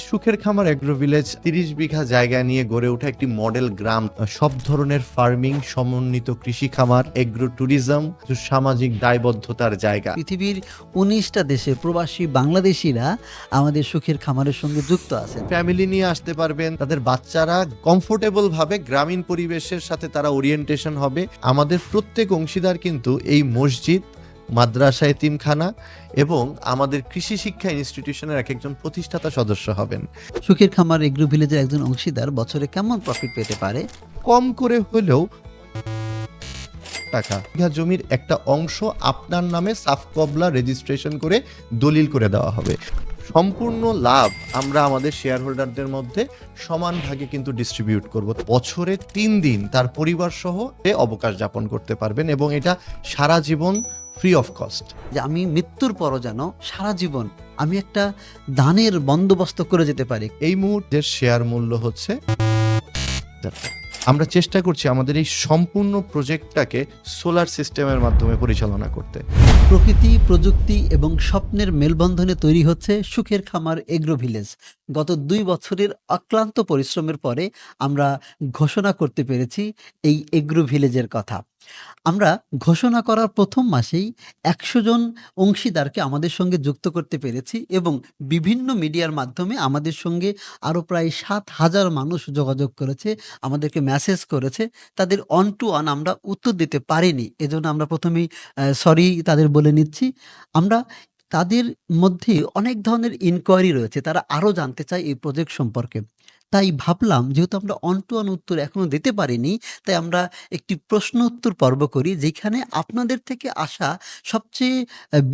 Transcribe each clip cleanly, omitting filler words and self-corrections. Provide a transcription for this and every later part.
সুখের খামার agro village ৩০ বিঘা জায়গা নিয়ে গড়ে ওঠা একটি মডেল গ্রাম। সব ধরনের ফার্মিং, সমন্বিত কৃষি খামার, এগ্রো ট্যুরিজম, সামাজিক দায়বদ্ধতার জায়গা। পৃথিবীর ১৯টা দেশে প্রবাসী বাংলাদেশিরা আমাদের সুখের খামারের সঙ্গে যুক্ত আছেন। ফ্যামিলি নিয়ে আসতে পারবেন, তাদের বাচ্চারা কমফোর্টেবল ভাবে গ্রামীণ পরিবেশের সাথে তারা ওরিয়েন্টেশন হবে। আমাদের প্রত্যেক অংশীদার কিন্তু এই মসজিদ, মাদ্রাসা, এতিমখানা এবং আমাদের কৃষি শিক্ষা ইনস্টিটিউশনের এক একজন প্রতিষ্ঠাতা সদস্য হবেন। সুখের খামার এগ্রো ভিলেজের একজন অংশীদার বছরে কেমন প্রফিট পেতে পারে? কম করে হলেও টাকা বিঘা জমির একটা অংশ আপনার নামে সাফ কবলা রেজিস্ট্রেশন করে দলিল করে দেওয়া হবে। সম্পূর্ণ লাভ আমরা আমাদের শেয়ার হোল্ডারদের মধ্যে সমান ভাগে কিন্তু ডিস্ট্রিবিউট করব। বছরে 3 দিন তার পরিবার সহ অবকাশ যাপন করতে পারবেন এবং এটা সারা জীবন ফ্রি অফ কস্ট। যে আমি মৃত্যুর পরও যেন সারা জীবন আমি একটা দানের বন্দোবস্ত করে যেতে পারি। এই মুহূর্তের শেয়ার মূল্য হচ্ছে, আমরা চেষ্টা করছি আমাদের এই সম্পূর্ণ প্রজেক্টটাকে সোলার সিস্টেমের মাধ্যমে পরিচালনা করতে। প্রকৃতি, প্রযুক্তি এবং স্বপ্নের মেলবন্ধনে তৈরি হচ্ছে সুখের খামার এগ্রো ভিলেজ। গত 2 বছরের অক্লান্ত পরিশ্রমের পরে আমরা ঘোষণা করতে পেরেছি এই এগ্রো ভিলেজের কথা। আমরা ঘোষণা করার প্রথম মাসেই ১০০ জন অংশীদারকে আমাদের সঙ্গে যুক্ত করতে পেরেছি এবং বিভিন্ন মিডিয়ার মাধ্যমে আমাদের সঙ্গে আরও প্রায় ৭,০০০ মানুষ যোগাযোগ করেছে, আমাদেরকে মেসেজ করেছে। তাদের অন টু অন আমরা উত্তর দিতে পারিনি। এজন্য আমরা প্রথমেই সরি তাদের বলে নিচ্ছি। আমরা তাদের মধ্যে অনেক ধরনের ইনকোয়ারি রয়েছে। তারা আরও জানতে চায় এই প্রজেক্ট সম্পর্কে। তাই ভাবলাম যেহেতু আমরা অন টু অন উত্তর এখনো দিতে পারিনি, তাই আমরা একটি প্রশ্ন উত্তর পর্ব করি যেখানে আপনাদের থেকে আসা সবচেয়ে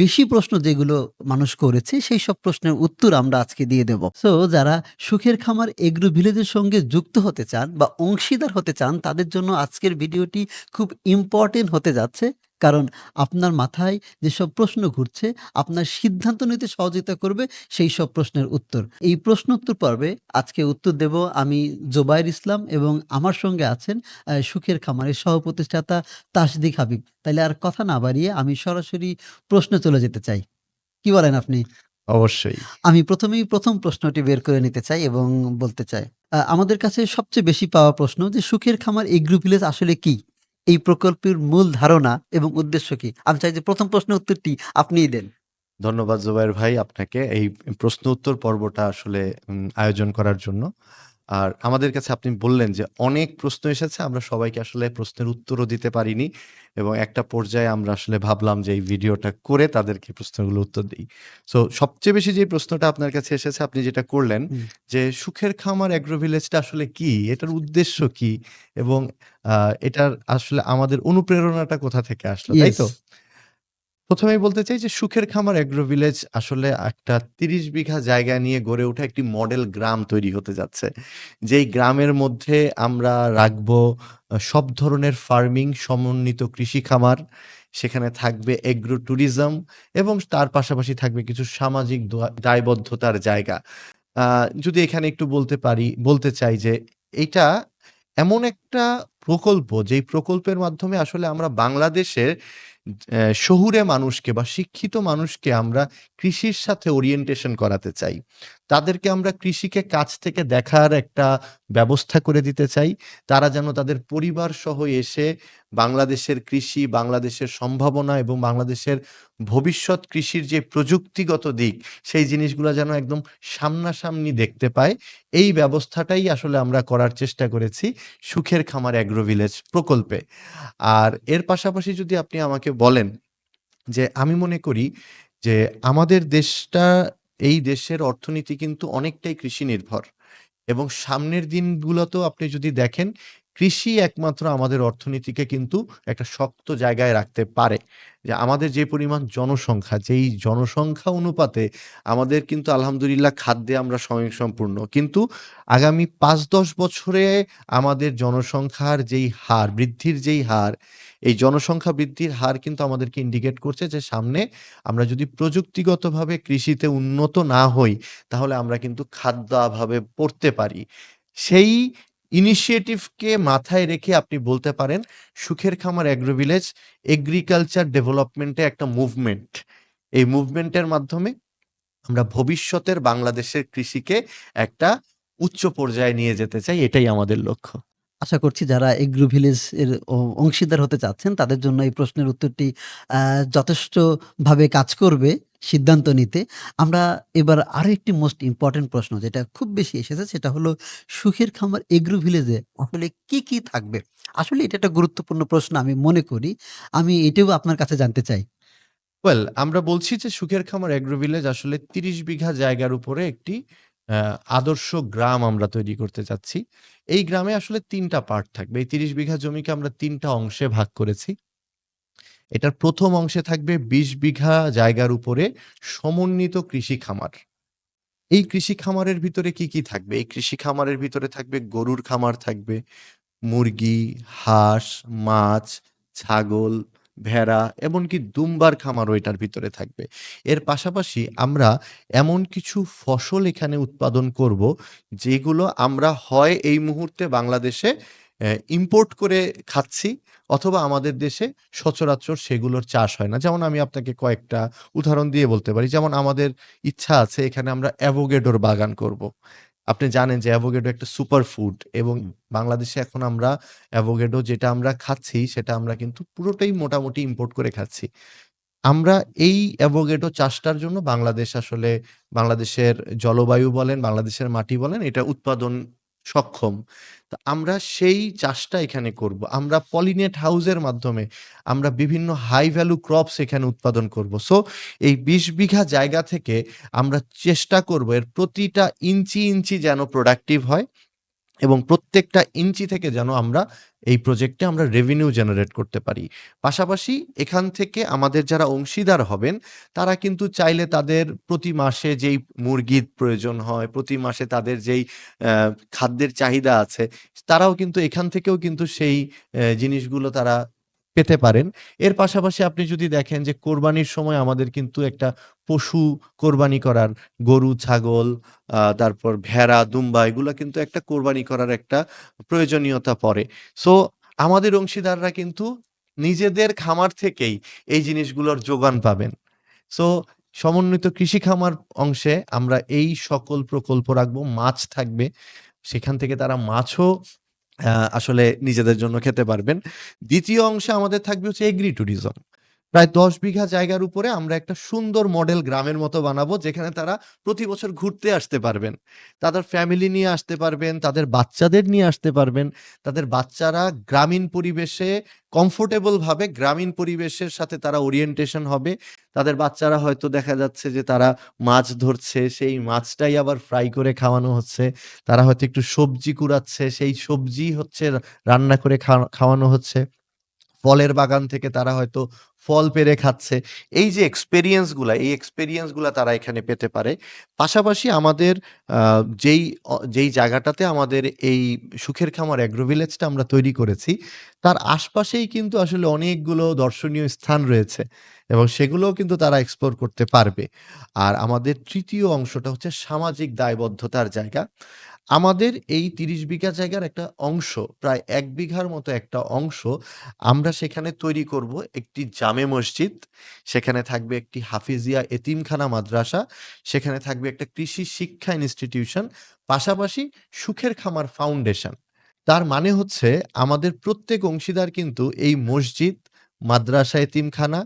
বেশি প্রশ্ন যেগুলো মানুষ করেছে সেই সব প্রশ্নের উত্তর আমরা আজকে দিয়ে দেব। সো যারা সুখের খামার এগ্রো ভিলেজের সঙ্গে যুক্ত হতে চান বা অংশীদার হতে চান তাদের জন্য আজকের ভিডিওটি খুব ইম্পর্টেন্ট হতে যাচ্ছে। কারণ আপনার মাথায় যেসব প্রশ্ন ঘুরছে, আপনার সিদ্ধান্ত নিতে সহযোগিতা করবে সেই সব প্রশ্নের উত্তর। এই প্রশ্ন উত্তর পর্বে আজকে উত্তর দেব আমি জোবায়ের ইসলাম এবং আমার সঙ্গে আছেন সুখের খামারের সহ-প্রতিষ্ঠাতা তাসদিক হাবিব। তাইলে আর কথা না বাড়িয়ে আমি সরাসরি প্রশ্নে চলে যেতে চাই। কি বলেন আপনি? অবশ্যই। আমি প্রথমেই ১ম প্রশ্নটি বের করে নিতে চাই এবং বলতে চাই, আমাদের কাছে সবচেয়ে বেশি পাওয়া প্রশ্ন যে সুখের খামার এগ্রো ভিলেজ আসলে কি? এই প্রকল্পের মূল ধারণা এবং উদ্দেশ্য কি? আমি চাই যে ১ম প্রশ্নের উত্তরটি আপনিই দেন। ধন্যবাদ জুবায়ের ভাই আপনাকে এই প্রশ্ন উত্তর পর্বটা আসলে আয়োজন করার জন্য। আর আমাদের কাছে আপনি বললেন যে অনেক প্রশ্ন এসেছে, আমরা সবাইকে আসলে প্রশ্নের উত্তরও দিতে পারিনি এবং একটা পর্যায়ে আমরা আসলে ভাবলাম যে এই ভিডিওটা করে তাদেরকে প্রশ্নগুলো উত্তর দিই। সো সবচেয়ে বেশি যে প্রশ্নটা আপনার কাছে এসেছে, আপনি যেটা করলেন হুম। যে সুখের খামার এগ্রো ভিলেজটা আসলে কি? এটার উদ্দেশ্য কি? এবং এটার আসলে আমাদের অনুপ্রেরণাটা কোথা থেকে আসলো, তাই ইয়েস। তো? প্রথমেই বলতে চাই যে সুখের খামার এগ্রো ভিলেজ আসলে একটা ৩০ বিঘা জায়গা নিয়ে গড়ে ওঠা একটি মডেল গ্রাম তৈরি হতে যাচ্ছে। যেই গ্রামের মধ্যে আমরা রাখবো সব ধরনের ফার্মিং, সমন্বিত কৃষি খামার। সেখানে থাকবে এগ্রো ট্যুরিজম এবং তার পাশাপাশি থাকবে কিছু সামাজিক দায়বদ্ধতার জায়গা। আ যদি এখানে একটু বলতে চাই যে এইটা এমন একটা প্রকল্প, যেই প্রকল্পের মাধ্যমে আসলে আমরা বাংলাদেশের শহুরে মানুষকে বা শিক্ষিত মানুষকে আমরা কৃষির সাথে ওরিয়েন্টেশন করাতে চাই। তাদেরকে আমরা কৃষিকে কাছ থেকে দেখার একটা ব্যবস্থা করে দিতে চাই। তারা যেন তাদের পরিবার সহ এসে বাংলাদেশের কৃষি, বাংলাদেশের সম্ভাবনা এবং বাংলাদেশের ভবিষ্যৎ কৃষির যে প্রযুক্তিগত দিক, সেই জিনিসগুলা যেন একদম সামনাসামনি দেখতে পায়। এই ব্যবস্থাটাই আসলে আমরা করার চেষ্টা করেছি সুখের খামার এগ্রো ভিলেজ প্রকল্পে। আর এর পাশাপাশি যদি আপনি আমাকে বলেন যে আমি মনে করি যে আমাদের দেশটা, এই দেশের অর্থনীতি কিন্তু অনেকটাই কৃষি নির্ভর এবং সামনের দিনগুলোতেও আপনি যদি দেখেন, কৃষি একমাত্র আমাদের অর্থনীতিকে কিন্তু একটা শক্ত জায়গায় রাখতে পারে। যে আমাদের যে পরিমাণ জনসংখ্যা, যেই জনসংখ্যা অনুপাতে আমাদের কিন্তু আলহামদুলিল্লাহ খাদ্যে আমরা স্বয়ংসম্পূর্ণ। কিন্তু আগামী ৫-১০ বছরে আমাদের জনসংখ্যার যেই হার, বৃদ্ধির যেই হার, এই জনসংখ্যা বৃদ্ধির হার কিন্তু আমাদেরকে ইন্ডিকেট করছে যে সামনে আমরা যদি প্রযুক্তিগতভাবে কৃষিতে উন্নত না হই, তাহলে আমরা কিন্তু খাদ্যাভাবে পড়তে পারি। সেই ইনিশিয়েটিভকে মাথায় রেখে আপনি বলতে পারেন সুখের খামার এগ্রো ভিলেজ এগ্রিকালচার ডেভেলপমেন্টে একটা মুভমেন্ট। এই মুভমেন্টের মাধ্যমে আমরা ভবিষ্যতের বাংলাদেশের কৃষিকে একটা উচ্চ পর্যায়ে নিয়ে যেতে চাই। এটাই আমাদের লক্ষ্য। আশা করছি যারা এগ্রো ভিলেজ এর অংশীদার হতে চাচ্ছেন তাদের জন্য এই প্রশ্নের উত্তরটি আ যথেষ্টভাবে কাজ করবে সিদ্ধান্ত নিতে। আমরা এবার আরো একটি মোস্ট ইম্পোর্টেন্ট প্রশ্ন যেটা খুব বেশি এসেছে সেটা হলো সুখের খামার এগ্রো ভিলেজে আসলে কি থাকবে? আসলে এটা একটা গুরুত্বপূর্ণ প্রশ্ন আমি মনে করি। আমি এটাও আপনার কাছে জানতে চাই। আমরা বলছি যে সুখের খামার এগ্রো ভিলেজ আসলে ৩০ বিঘা জায়গার উপরে একটি আ আদর্শ গ্রাম আমরা তৈরি করতে চাচ্ছি। এই গ্রামে আসলে ৩ টা পার্ট থাকবে। এই ৩০ বিঘা জমিকে আমরা ৩ টা অংশে ভাগ করেছি। এটার ১ম অংশে থাকবে ২০ বিঘা জায়গার উপরে সমন্বিত কৃষি খামার। এই কৃষি খামারের ভিতরে কি থাকবে? এই কৃষি খামারের ভিতরে থাকবে গরুর খামার থাকবে, মুরগি, হাঁস, মাছ, ছাগল, ভেড়া এমনকি দুম্বার খামারও এটার ভিতরে থাকবে। এর পাশাপাশি আমরা এমন কিছু ফসল এখানে উৎপাদন করব, যেগুলো আমরা হয় এই মুহূর্তে বাংলাদেশে ইম্পোর্ট করে খাচ্ছি অথবা আমাদের দেশে সচরাচর সেগুলোর চাষ হয় না। যেমন আমি আপনাকে কয়েকটা উদাহরণ দিয়ে বলতে পারি। যেমন আমাদের ইচ্ছা আছে এখানে আমরা অ্যাভোকেডোর বাগান করব। আপনি জানেন যে অ্যাভোকেডো একটা সুপার ফুড এবং বাংলাদেশে এখন আমরা অ্যাভোকেডো যেটা আমরা খাচ্ছি সেটা আমরা কিন্তু পুরোটাই মোটামুটি ইম্পোর্ট করে খাচ্ছি। আমরা এই অ্যাভোকেডো চাষটার জন্য বাংলাদেশ আসলে বাংলাদেশের জলবায়ু বলেন, বাংলাদেশের মাটি বলেন এটা উৎপাদন সক্ষম। তো আমরা সেই চাষটা এখানে করব। আমরা পলিনেট হাউসের মাধ্যমে আমরা বিভিন্ন হাই ভ্যালু ক্রপস এখানে উৎপাদন করব। সো এই ২০ বিঘা জায়গা থেকে আমরা চেষ্টা করব এর প্রতিটা ইঞ্চি যেন প্রোডাক্টিভ হয় এবং প্রত্যেকটা ইঞ্চি থেকে যেন আমরা এই প্রজেক্টে আমরা রেভিনিউ জেনারেট করতে পারি। পাশাপাশি এখান থেকে আমাদের যারা অংশীদার হবেন, তারা কিন্তু চাইলে তাদের প্রতি মাসে যেই মুরগির প্রয়োজন হয়, প্রতি মাসে তাদের যেই খাদ্যের চাহিদা আছে, তারাও কিন্তু এখান থেকেও কিন্তু সেই জিনিসগুলো তারা পেতে পারেন। এর পাশাপাশি আপনি যদি দেখেন যে কোরবানির সময় আমাদের কিন্তু একটা পশু কোরবানি করার গরু, ছাগল তারপর ভেড়া, দুম্বা এগুলা কিন্তু একটা কোরবানি করার একটা প্রয়োজনীয়তা পড়ে। সো আমাদের অংশীদাররা কিন্তু নিজেদের খামার থেকেই এই জিনিসগুলোর যোগান পাবেন। সো সমন্বিত কৃষি খামার অংশে আমরা এই সকল প্রকল্প রাখবো। মাছ থাকবে। সেখান থেকে তারা মাছও আসলে নিজেদের জন্য খেতে পারবেন। ২য় অংশে আমাদের থাকবে হচ্ছে এগ্রি ট্যুরিজম। প্রায় ১০ বিঘা জায়গার উপরে আমরা একটা সুন্দর মডেল গ্রামের মতো বানাবো, যেখানে তারা প্রতি বছর ঘুরতে আসতে পারবেন। তাদের ফ্যামিলি নিয়ে আসতে পারবেন, তাদের বাচ্চাদের নিয়ে আসতে পারবেন। তাদের বাচ্চারা গ্রামীণ পরিবেশে কমফোর্টেবল ভাবে গ্রামীণ পরিবেশের সাথে তারা ওরিয়েন্টেশন হবে। তাদের বাচ্চারা হয়তো দেখা যাচ্ছে যে তারা মাছ ধরছে, সেই মাছটাই আবার ফ্রাই করে খাওয়ানো হচ্ছে। তারা হয়তো একটু সবজি কুড়াচ্ছে, সেই সবজি হচ্ছে রান্না করে খাওয়ানো হচ্ছে। ফলের বাগান থেকে তারা হয়তো ফল পেড়ে খাচ্ছে। এই যে এক্সপেরিয়েন্স গুলা, এই এক্সপেরিয়েন্স গুলা তারা এখানে পেতে পারে। পাশাপাশি আমাদের আ যেই জায়গাটাতে আমাদের এই সুখের খামার এগ্রো ভিলেজটা আমরা তৈরি করেছি, তার আশপাশেই কিন্তু আসলে অনেকগুলো দর্শনীয় স্থান রয়েছে এবং সেগুলোও কিন্তু তারা এক্সপ্লোর করতে পারবে। আর আমাদের ৩য় অংশটা হচ্ছে সামাজিক দায়বদ্ধতার জায়গা। আমাদের এই ৩০ বিঘা জায়গার একটা অংশ, প্রায় ১ বিঘার মতো একটা অংশ আমরা সেখানে তৈরি করব একটি জামে মসজিদ, সেখানে থাকবে একটি হাফিজিয়া এতিমখানা মাদ্রাসা, সেখানে থাকবে একটা কৃষি শিক্ষা ইনস্টিটিউশন, পাশাপাশি সুখের খামার ফাউন্ডেশন। তার মানে হচ্ছে আমাদের প্রত্যেক অংশীদার কিন্তু এই মসজিদ, মাদ্রাসা এতিমখানা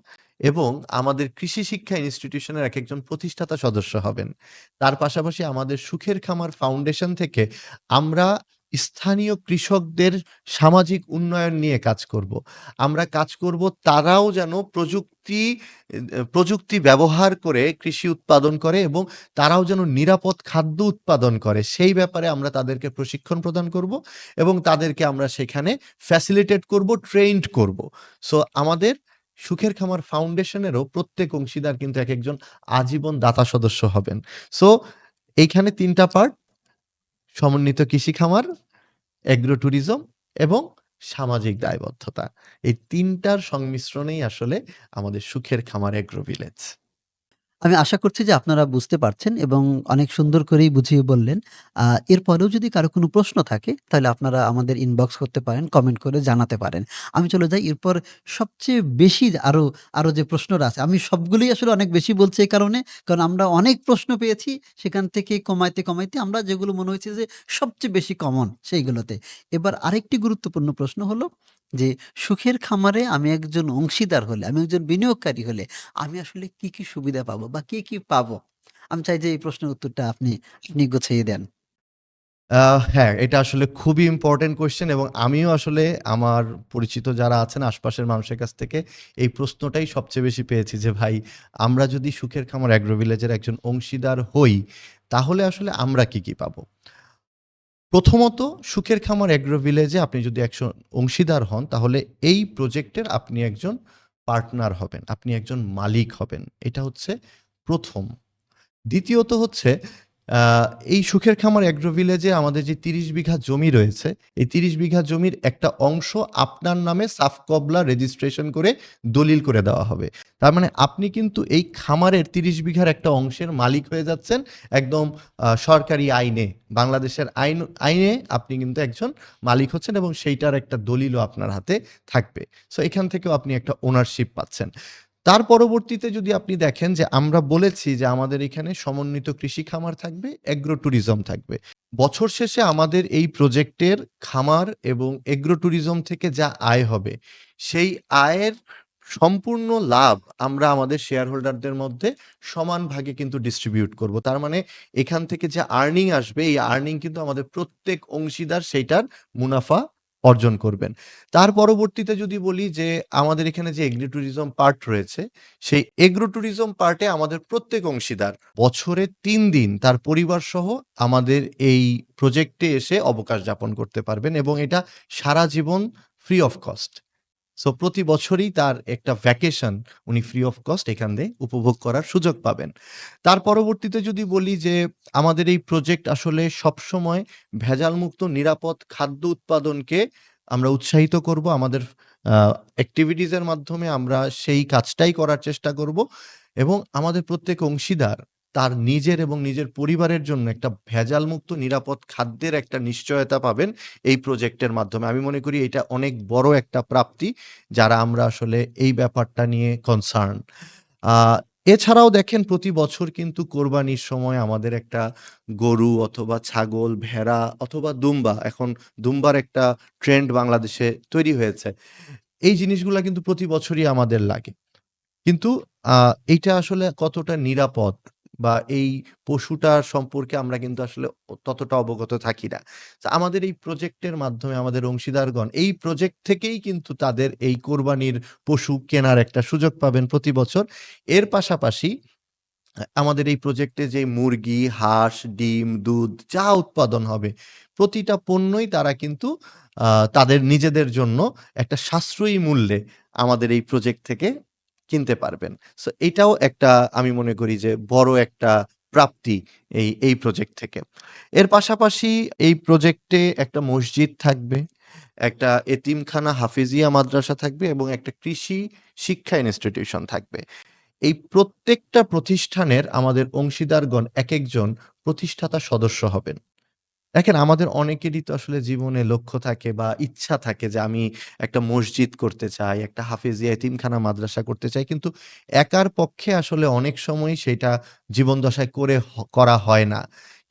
এবং আমাদের কৃষি শিক্ষা ইনস্টিটিউশনের একেকজন প্রতিষ্ঠাতা সদস্য হবেন। তার পাশাপাশি আমাদের সুখের খামার ফাউন্ডেশন থেকে আমরা স্থানীয় কৃষকদের সামাজিক উন্নয়ন নিয়ে কাজ করব। আমরা কাজ করব তারাও যেন প্রযুক্তি ব্যবহার করে কৃষি উৎপাদন করে এবং তারাও যেন নিরাপদ খাদ্য উৎপাদন করে, সেই ব্যাপারে আমরা তাদেরকে প্রশিক্ষণ প্রদান করব এবং তাদেরকে আমরা সেখানে ফ্যাসিলিটেট করব, ট্রেইনড করব। সো আমাদের সুখের খামার ফাউন্ডেশনেরও প্রত্যেক অংশীদার কিন্তু একেকজন আজীবন দাতা সদস্য হবেন। সো এইখানে ৩ টা পার্ট: সমন্বিত কৃষি খামার, এগ্রো ট্যুরিজম এবং সামাজিক দায়বদ্ধতা। এই ৩ টার সংমিশ্রণেই আসলে আমাদের সুখের খামার এগ্রো ভিলেজ। আমি আশা করছি যে আপনারা বুঝতে পারছেন এবং অনেক সুন্দর করেই বুঝিয়ে বললেন। আ এরপরেও যদি কারো কোনো প্রশ্ন থাকে তাহলে আপনারা আমাদের ইনবক্স করতে পারেন, কমেন্ট করে জানাতে পারেন। আমি চলে যাই এরপর সবচেয়ে বেশি আরো যে প্রশ্নটা আছে আমি সবগুলোই আসলে অনেক বেশি বলছি এই কারণে, কারণ আমরা অনেক প্রশ্ন পেয়েছি সেখান থেকে কমাইতে আমরা যেগুলো মনে হয়েছে যে সবচেয়ে বেশি কমন সেইগুলোতে। এবার আরেকটি গুরুত্বপূর্ণ প্রশ্ন হলো যে সুখের খামারে আমি একজন অংশীদার হলে, আমি একজন বিনিয়োগকারী হলে আমি আসলে কি সুবিধা পাবো বা কি পাবো? আমি চাই যে এই প্রশ্নের উত্তরটা আপনি গুছিয়ে দেন। আ হ্যাঁ, এটা আসলে খুবই ইম্পোর্টেন্ট কোয়েশ্চেন এবং আমিও আসলে আমার পরিচিত যারা আছেন আশপাশের মানুষের কাছ থেকে এই প্রশ্নটাই সবচেয়ে বেশি পেয়েছি যে, "ভাই আমরা যদি সুখের খামার এগ্রো ভিলেজের একজন অংশীদার হই, তাহলে আসলে আমরা কি পাবো?" প্রথমত সুখের খামার এগ্রো ভিলেজে আপনি যদি একজন অংশীদার হন, তাহলে এই প্রজেক্টের আপনি একজন পার্টনার হবেন। আপনি একজন মালিক হবেন। এটা হচ্ছে ১ম। দ্বিতীয়ত হচ্ছে আ এই সুখের খামার এগ্রো ভিলেজে আমাদের যে ৩০ বিঘা জমি রয়েছে, এই ৩০ বিঘা জমির একটা অংশ আপনার নামে সাফ কবলা রেজিস্ট্রেশন করে দলিল করে দেওয়া হবে। তার মানে আপনি কিন্তু এই খামারের ৩০ বিঘার একটা অংশের মালিক হয়ে যাচ্ছেন একদম সরকারি আইনে। বাংলাদেশের আইনে আপনি কিন্তু একজন মালিক হচ্ছেন এবং সেইটার একটা দলিলও আপনার হাতে থাকবে। সো এখান থেকেও আপনি একটা ওনারশিপ পাচ্ছেন। তার পরবর্তীতে যদি আপনি দেখেন যে আমরা বলেছি যে আমাদের এখানে সমন্বিত কৃষি খামার থাকবে, এগ্রো ট্যুরিজম থাকবে। বছর শেষে আমাদের এই প্রজেক্টের খামার এবং এগ্রো ট্যুরিজম থেকে যা আয় হবে, সেই আয়ের সম্পূর্ণ লাভ আমরা আমাদের শেয়ার হোল্ডারদের মধ্যে সমান ভাগে কিন্তু ডিস্ট্রিবিউট করব। তার মানে এখান থেকে যে আর্নিং আসবে, এই আর্নিং কিন্তু আমাদের প্রত্যেক অংশীদার সেইটার মুনাফা অর্জন করবেন। তার পরবর্তীতে যদি বলি যে আমাদের এখানে যে এগ্রি ট্যুরিজম পার্ট রয়েছে, সেই এগ্রো ট্যুরিজম পার্টে আমাদের প্রত্যেক অংশীদার বছরে ৩ দিন তার পরিবারসহ আমাদের এই প্রজেক্টে এসে অবকাশ যাপন করতে পারবেন এবং এটা সারা জীবন ফ্রি অফ কস্ট। সো প্রতি বছরই তার একটা ভ্যাকেশন উনি ফ্রি অফ কস্ট এখান দিয়ে উপভোগ করার সুযোগ পাবেন। তার পরবর্তীতে যদি বলি যে আমাদের এই প্রজেক্ট আসলে সবসময় ভেজালমুক্ত নিরাপদ খাদ্য উৎপাদনকে আমরা উৎসাহিত করব। আমাদের আ এক্টিভিটিজ এর মাধ্যমে আমরা সেই কাজটাই করার চেষ্টা করব এবং আমাদের প্রত্যেক অংশীদার তার নিজের এবং নিজের পরিবারের জন্য একটা ভেজালমুক্ত নিরাপদ খাদ্যের একটা নিশ্চয়তা পাবেন এই প্রজেক্টের মাধ্যমে। আমি মনে করি এটা অনেক বড় একটা প্রাপ্তি, যারা আমরা আসলে এই ব্যাপারটা নিয়ে কনসার্ন। আ এছাড়াও দেখেন প্রতি বছর কিন্তু কোরবানির সময় আমাদের একটা গরু অথবা ছাগল, ভেড়া অথবা দুম্বা, এখন দুম্বার একটা ট্রেন্ড বাংলাদেশে তৈরি হয়েছে। এই জিনিসগুলা কিন্তু প্রতি বছরই আমাদের লাগে। কিন্তু আ এইটা আসলে কতটা নিরাপদ বা এই পশুটার সম্পর্কে আমরা কিন্তু আসলে ততটা অবগত থাকি না। তো আমাদের এই প্রজেক্টের মাধ্যমে আমাদের অংশীদারগণ এই প্রজেক্ট থেকেই কিন্তু তাদের এই কোরবানির পশু কেনার একটা সুযোগ পাবেন প্রতি বছর। এর পাশাপাশি আমাদের এই প্রজেক্টে যে মুরগি, হাঁস, ডিম, দুধ যা উৎপাদন হবে, প্রতিটা পণ্যই তারা কিন্তু আ তাদের নিজেদের জন্য একটা সাশ্রয়ী মূল্যে আমাদের এই প্রজেক্ট থেকে কিনতে পারবেন। সো এটাও একটা আমি মনে করি যে বড় একটা প্রাপ্তি এই প্রজেক্ট থেকে। এর পাশাপাশি এই প্রজেক্টে একটা মসজিদ থাকবে, একটা এতিমখানা হাফিজিয়া মাদ্রাসা থাকবে এবং একটা কৃষি শিক্ষা ইনস্টিটিউশন থাকবে। এই প্রত্যেকটা প্রতিষ্ঠানের আমাদের অংশীদারগণ একেকজন প্রতিষ্ঠাতা সদস্য হবেন। দেখেন আমাদের অনেকেরই তো আসলে জীবনে লক্ষ্য থাকে বা ইচ্ছা থাকে যে আমি একটা মসজিদ করতে চাই, একটা হাফেজিয়া এতিমখানা মাদ্রাসা করতে চাই। কিন্তু একার পক্ষে আসলে অনেক সময়ই সেইটা জীবনদশায় করা হয় না।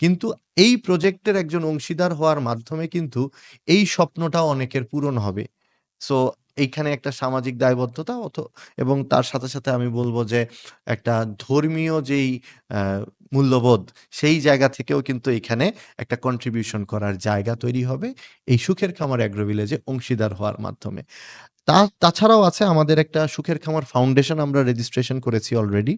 কিন্তু এই প্রজেক্টের একজন অংশীদার হওয়ার মাধ্যমে কিন্তু এই স্বপ্নটাও অনেকের পূরণ হবে। সো এইখানে একটা সামাজিক দায়বদ্ধতা এবং তার সাথে আমি বলব যে একটা ধর্মীয় যেই আ মূল্যবোধ, সেই জায়গা থেকেও কিন্তু এইখানে একটা কন্ট্রিবিউশন করার জায়গা তৈরি হবে এই সুখের খামার এগ্রো ভিলেজে অংশীদার হওয়ার মাধ্যমে। তাছাড়াও আছে আমাদের একটা সুখের খামার ফাউন্ডেশন আমরা রেজিস্ট্রেশন করেছি অলরেডি।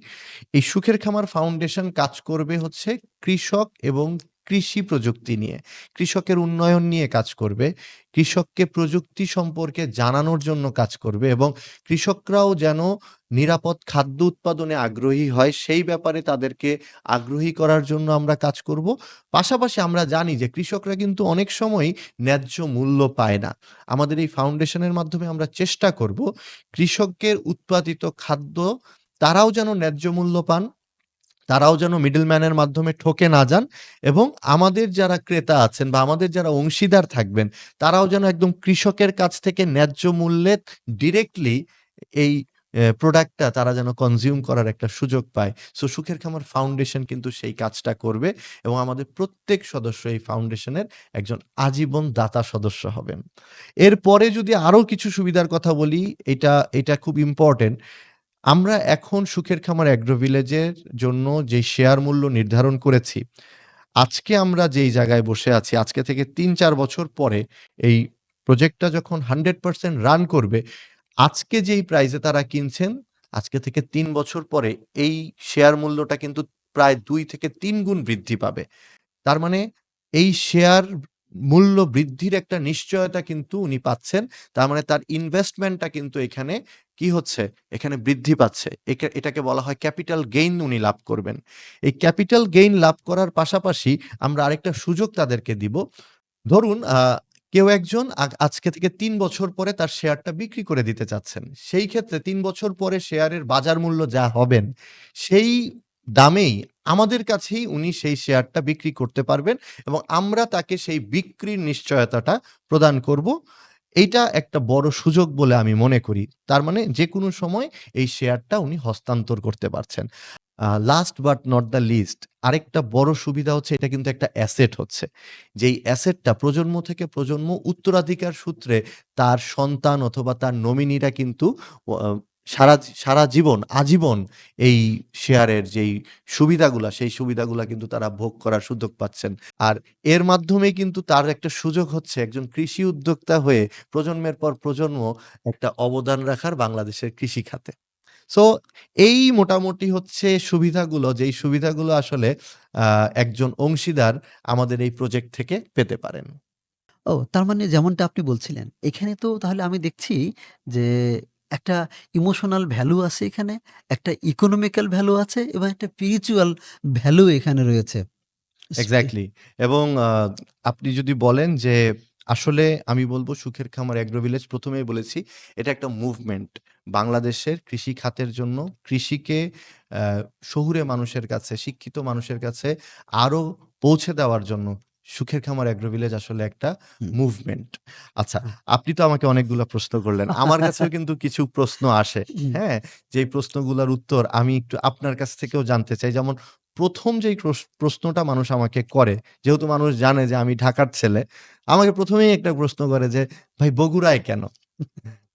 এই সুখের খামার ফাউন্ডেশন কাজ করবে হচ্ছে কৃষক এবং কৃষি প্রযুক্তি নিয়ে। কৃষকের উন্নয়ন নিয়ে কাজ করবে। কৃষককে প্রযুক্তি সম্পর্কে জানানোর জন্য কাজ করবে এবং কৃষকরাও যেন নিরাপদ খাদ্য উৎপাদনে আগ্রহী হয়, সেই ব্যাপারে তাদেরকে আগ্রহী করার জন্য আমরা কাজ করব। পাশাপাশি আমরা জানি যে কৃষকরা কিন্তু অনেক সময়ই ন্যায্য মূল্য পায় না। আমাদের এই ফাউন্ডেশনের মাধ্যমে আমরা চেষ্টা করব কৃষকের উৎপাদিত খাদ্য তারাও যেন ন্যায্য মূল্য পান তারাও যেন মিডলম্যানের মাধ্যমে ঠকে না যান এবং আমাদের যারা ক্রেতা আছেন বা আমাদের যারা অংশীদার থাকবেন, তারাও যেন একদম কৃষকের কাছ থেকে ন্যায্য মূল্যে ডিরেক্টলি এই প্রোডাক্টটা তারা যেন কনজিউম করার একটা সুযোগ পায়। সো সুখের খামার ফাউন্ডেশন কিন্তু সেই কাজটা করবে এবং আমাদের প্রত্যেক সদস্য এই ফাউন্ডেশনের একজন আজীবন দাতা সদস্য হবেন। এরপরে যদি আরো কিছু সুবিধার কথা বলি, এটা খুব ইম্পোর্টেন্ট। আমরা এখন সুখের খামার অ্যাগ্রো ভিলেজের জন্য যে শেয়ার মূল্য নির্ধারণ করেছি, আজকে আমরা যেই জায়গায় বসে আছি, আজকে থেকে ৩-৪ বছর পরে এই প্রজেক্টটা যখন 100% রান করবে, আজকে যেই প্রাইসে তারা কিনছেন, আজকে থেকে ৩ বছর পরে এই শেয়ার মূল্যটা কিন্তু প্রায় ২ থেকে ৩ গুণ বৃদ্ধি পাবে। তার মানে এই শেয়ার মূল্য বৃদ্ধির একটা নিশ্চয়তা কিন্তু উনি পাচ্ছেন। তার মানে তার ইনভেস্টমেন্টটা কিন্তু এখানে কি হচ্ছে? এখানে বৃদ্ধি পাচ্ছে। এটাকে বলা হয় ক্যাপিটাল গেইন উনি লাভ করবেন। এই ক্যাপিটাল গেইন লাভ করার পাশাপাশি আমরা আরেকটা সুযোগ তাদেরকে দিব। ধরুন কেউ একজন আজকে থেকে ৩ বছর পরে তার শেয়ারটা বিক্রি করে দিতে চাচ্ছেন। সেই ক্ষেত্রে ৩ বছর পরে শেয়ারের বাজার মূল্য যা হবেন, সেই দামেই আমাদের কাছেই উনি সেই শেয়ারটা বিক্রি করতে পারবেন এবং আমরা তাকে সেই বিক্রির নিশ্চয়তাটা প্রদান করব। এইটা একটা বড় সুযোগ বলে আমি মনে করি। তার মানে যেকোনো সময় এই শেয়ারটা উনি হস্তান্তর করতে পারছেন। Last but not the least আরেকটা বড় সুবিধা হচ্ছে এটা কিন্তু একটা অ্যাসেট হচ্ছে। যেই অ্যাসেটটা প্রজন্ম থেকে প্রজন্ম উত্তরাধিকার সূত্রে তার সন্তান অথবা তার নমিনিরা কিন্তু আ সারা জীবন আজীবন এই শেয়ারের যেই সেই সুবিধাগুলা কিন্তু তারা ভোগ করার সুযোগ পাচ্ছেন। আর এর মাধ্যমেই কিন্তু তার একটা সুযোগ হচ্ছে একজন কৃষি উদ্যোক্তা হয়ে প্রজন্মের পর প্রজন্ম একটা অবদান রাখার বাংলাদেশের কৃষি খাতে। সো এই মোটামুটি হচ্ছে সুবিধাগুলো, যেই সুবিধাগুলো আসলে আ একজন অংশীদার আমাদের এই প্রজেক্ট থেকে পেতে পারেন। ও তার মানে যেমনটা আপনি বলছিলেন, এখানে তো তাহলে আমি দেখছি যে একটা ইমোশনাল ভ্যালু আছে এখানে, একটা ইকোনমিক্যাল ভ্যালু আছে এবং একটা স্পিরিচুয়াল ভ্যালু এখানে রয়েছে। এক্সাক্টলি এবং আপনি যদি বলেন যে আসলে আমি বলব সুখের খামার এগ্রো ভিলেজ ১ম এই বলেছি এটা একটা মুভমেন্ট। বাংলাদেশের কৃষি খাতের জন্য কৃষিকে আ শহুরে মানুষের কাছে, শিক্ষিত মানুষের কাছে আরো পৌঁছে দেওয়ার জন্য সুখের খামার এগ্রো ভিলেজ আসলে একটা হুম। মুভমেন্ট। আচ্ছা, আপনি তো আমাকে অনেকগুলা প্রশ্ন করলেন। আমার কাছেও কিন্তু কিছু প্রশ্ন আসে। হুম, হ্যাঁ? যেই প্রশ্নগুলার উত্তর আমি একটু আপনার কাছ থেকেও জানতে চাই। যেমন ১ম যেই প্রশ্নটা মানুষ আমাকে করে, যেহেতু মানুষ জানে যে আমি ঢাকার ছেলে, আমাকে ১ম এই একটা প্রশ্ন করে যে, "ভাই বগুড়ায় কেন?"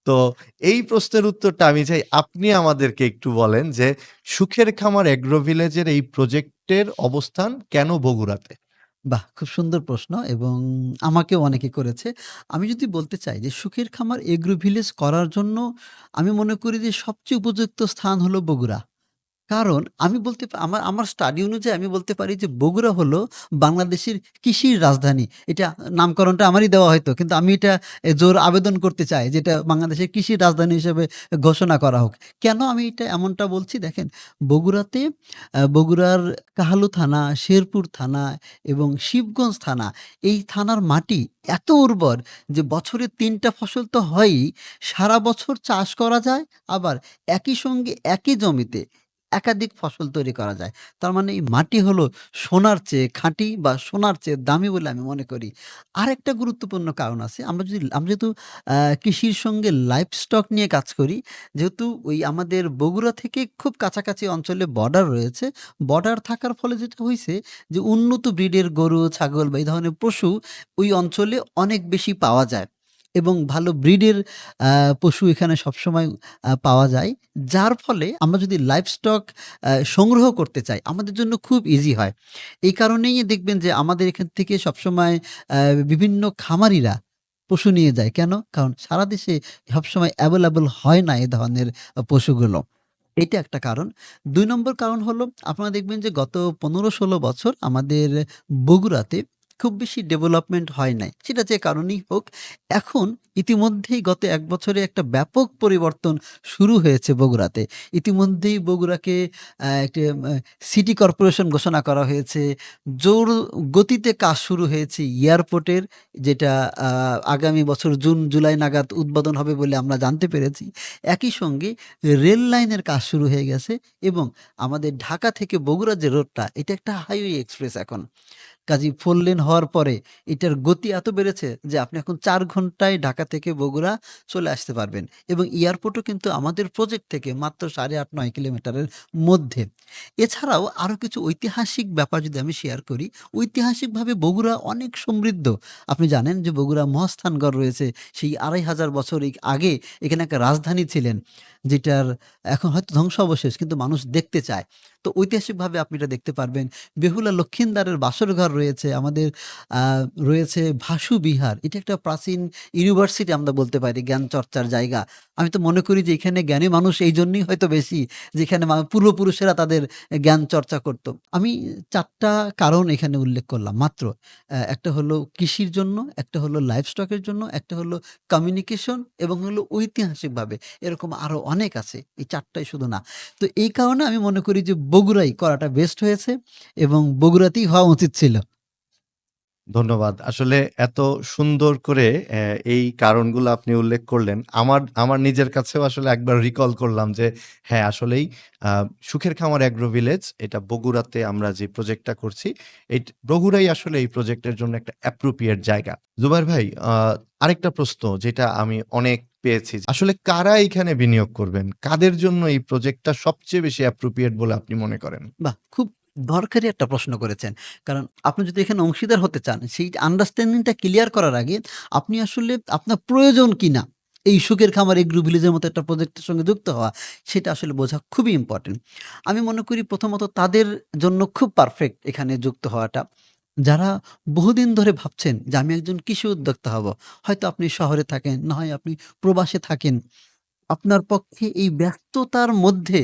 তো এই প্রশ্নের উত্তরটা আমি চাই আপনি আমাদেরকে একটু বলেন যে, সুখের খামার এগ্রো ভিলেজের এই প্রজেক্টের অবস্থান কেন বগুড়াতে? বাহ! খুব সুন্দর প্রশ্ন এবং আমাকেও অনেকে করেছে। আমি যদি বলতে চাই যে সুখের খামার এগ্রো ভিলেজ করার জন্য আমি মনে করি যে সবচেয়ে উপযুক্ত স্থান হলো বগুড়া। কারণ আমি বলতে আমার আমার স্টাডি অনুযায়ী আমি বলতে পারি যে বগুড়া হলো বাংলাদেশের কৃষির রাজধানী। এটা নামকরণটা আমারই দেওয়া হয়তো। কিন্তু আমি এটা জোর আবেদন করতে চাই যে এটা বাংলাদেশের কৃষির রাজধানী হিসেবে ঘোষণা করা হোক। কেন আমি এটা এমনটা বলছি দেখেন বগুড়াতে বগুড়ার কাহালু থানা, শেরপুর থানা এবং শিবগঞ্জ থানা এই থানার মাটি এত উর্বর যে বছরে ৩ টা ফসল তো হয়ই, সারা বছর চাষ করা যায় আবার একই সঙ্গে একই জমিতে একাধিক ফসল তৈরি করা যায়। তার মানে এই মাটি হলো সোনার চেয়ে খাঁটি বা সোনার চেয়ে দামি বলে আমি মনে করি। আরেকটা গুরুত্বপূর্ণ কারণ আছে। আমরা যেহেতু কৃষির সঙ্গে লাইভস্টক নিয়ে কাজ করি, যেহেতু ওই আমাদের বগুড়া থেকে খুব কাছাকাছি অঞ্চলে বর্ডার রয়েছে। বর্ডার থাকার ফলে যেটা হইছে যে উন্নত ব্রিডের গরু, ছাগল বা এই ধরনের পশু ওই অঞ্চলে অনেক বেশি পাওয়া যায় এবং ভালো ব্রিডের আ পশু এখানে সবসময় পাওয়া যায়। যার ফলে আমরা যদি লাইভস্টক সংগ্রহ করতে চাই, আমাদের জন্য খুব ইজি হয়। এই কারণেই দেখবেন যে আমাদের এখান থেকে সবসময় আ বিভিন্ন খামারিরা পশু নিয়ে যায়। কেন? কারণ সারা দেশে সবসময় এভেইলেবল হয় না এ ধরনের পশুগুলো। এইটা একটা কারণ। ২ নম্বর কারণ হলো আপনারা দেখবেন যে গত ১৫-১৬ বছর আমাদের বগুড়াতে খুব বেশি ডেভেলপমেন্ট হয় নাই। সেটা যে কারণেই হোক, এখন ইতিমধ্যেই গত ১ বছরে একটা ব্যাপক পরিবর্তন শুরু হয়েছে বগুড়াতে। ইতিমধ্যেই বগুড়াকে একটা সিটি কর্পোরেশন ঘোষণা করা হয়েছে। জোর গতিতে কাজ শুরু হয়েছে এয়ারপোর্টের, যেটা আ আগামী বছর জুন, জুলাই নাগাদ উদ্বোধন হবে বলে আমরা জানতে পেরেছি। একই সঙ্গে রেল লাইনের কাজ শুরু হয়ে গেছে এবং আমাদের ঢাকা থেকে বগুড়া যে রোডটা, এটা একটা হাইওয়ে এক্সপ্রেস এখন। কাজেই 4 লেন হওয়ার পরে এটার গতি এত বেড়েছে যে আপনি এখন ৪ ঘন্টায় ঢাকা থেকে বগুড়া চলে আসতে পারবেন এবং এয়ারপোর্টও কিন্তু আমাদের প্রজেক্ট থেকে মাত্র ৮.৫-৯ কিলোমিটারের মধ্যে। এছাড়াও আরো কিছু ঐতিহাসিক ব্যাপার যদি আমি শেয়ার করি, ঐতিহাসিকভাবে বগুড়া অনেক সমৃদ্ধ। আপনি জানেন যে বগুড়া মহাস্থানগড় রয়েছে। সেই ২৫০০ বছর আগে এখানে একটা রাজধানী ছিলেন, যেটার এখন হয়তো ধ্বংসাবশেষ, কিন্তু মানুষ দেখতে চায়। তো ঐতিহাসিকভাবে আপনি এটা দেখতে পারবেন। বেহুলা লক্ষীন্দারের বাসরঘর রয়েছে, আমাদের আ রয়েছে ভাসু বিহার। এটা একটা প্রাচীন ইউনিভার্সিটি আমরা বলতে পারি, জ্ঞান চর্চার জায়গা। আমি তো মনে করি যে এখানে জ্ঞানী মানুষ এইজন্যই হয়তো বেশি, যেখানে পূর্বপুরুষেরা তাদের জ্ঞান চর্চা করত। আমি ৪ টা কারণ এখানে উল্লেখ করলাম মাত্র। একটা হলো কৃষির জন্য, একটা হলো লাইভস্টক এর জন্য, একটা হলো কমিউনিকেশন এবং হলো ঐতিহাসিকভাবে। এরকম আরো অনেক আছে। এই ৪ টাই শুধু না। তো এই কারণে আমি মনে করি যে বগুড়াই করাটা বেস্ট হয়েছে এবং বগুড়াতেই হওয়া উচিত ছিল। ধন্যবাদ। আসলে এত সুন্দর করে এই কারণগুলো আপনি উল্লেখ করলেন। আমার নিজের কাছেও আসলে একবার রিকল করলাম যে হ্যাঁ, আসলেই আ সুখের খামার এগ্রো ভিলেজ এটা বগুড়াতে আমরা যে প্রজেক্টটা করছি, বগুড়াই আসলে এই প্রজেক্টের জন্য একটা অ্যাপ্রোপ্রিয়েট জায়গা। জুবায়ের ভাই, আরেকটা প্রশ্ন যেটা আমি অনেক পেয়েছি। আসলে কারা এখানে বিনিয়োগ করবেন? কাদের জন্য এই প্রজেক্টটা সবচেয়ে বেশি অ্যাপ্রোপ্রিয়েট বলে আপনি মনে করেন? বাহ! খুব দরকারি একটা প্রশ্ন করেছেন। কারণ আপনি যদি এখানে অংশীদার হতে চান, সেই আন্ডারস্ট্যান্ডিং টা ক্লিয়ার করার আগে আপনি আসলে আপনার প্রয়োজন কিনা এই সুখের খামার এগ্রো ভিলেজের মতো একটা প্রজেক্টের সঙ্গে যুক্ত হওয়া, সেটা আসলে বোঝা খুবই ইম্পোর্টেন্ট। আমি মনে করি প্রথমত তাদের জন্য খুব পারফেক্ট এখানে যুক্ত হওয়াটা, যারা বহুদিন ধরে ভাবছেন যে আমি একজন কৃষি উদ্যোক্তা হব। হয়তো আপনি শহরে থাকেন, না হয় আপনি প্রবাসে থাকেন। আপনার পক্ষে এই ব্যস্ততার মধ্যে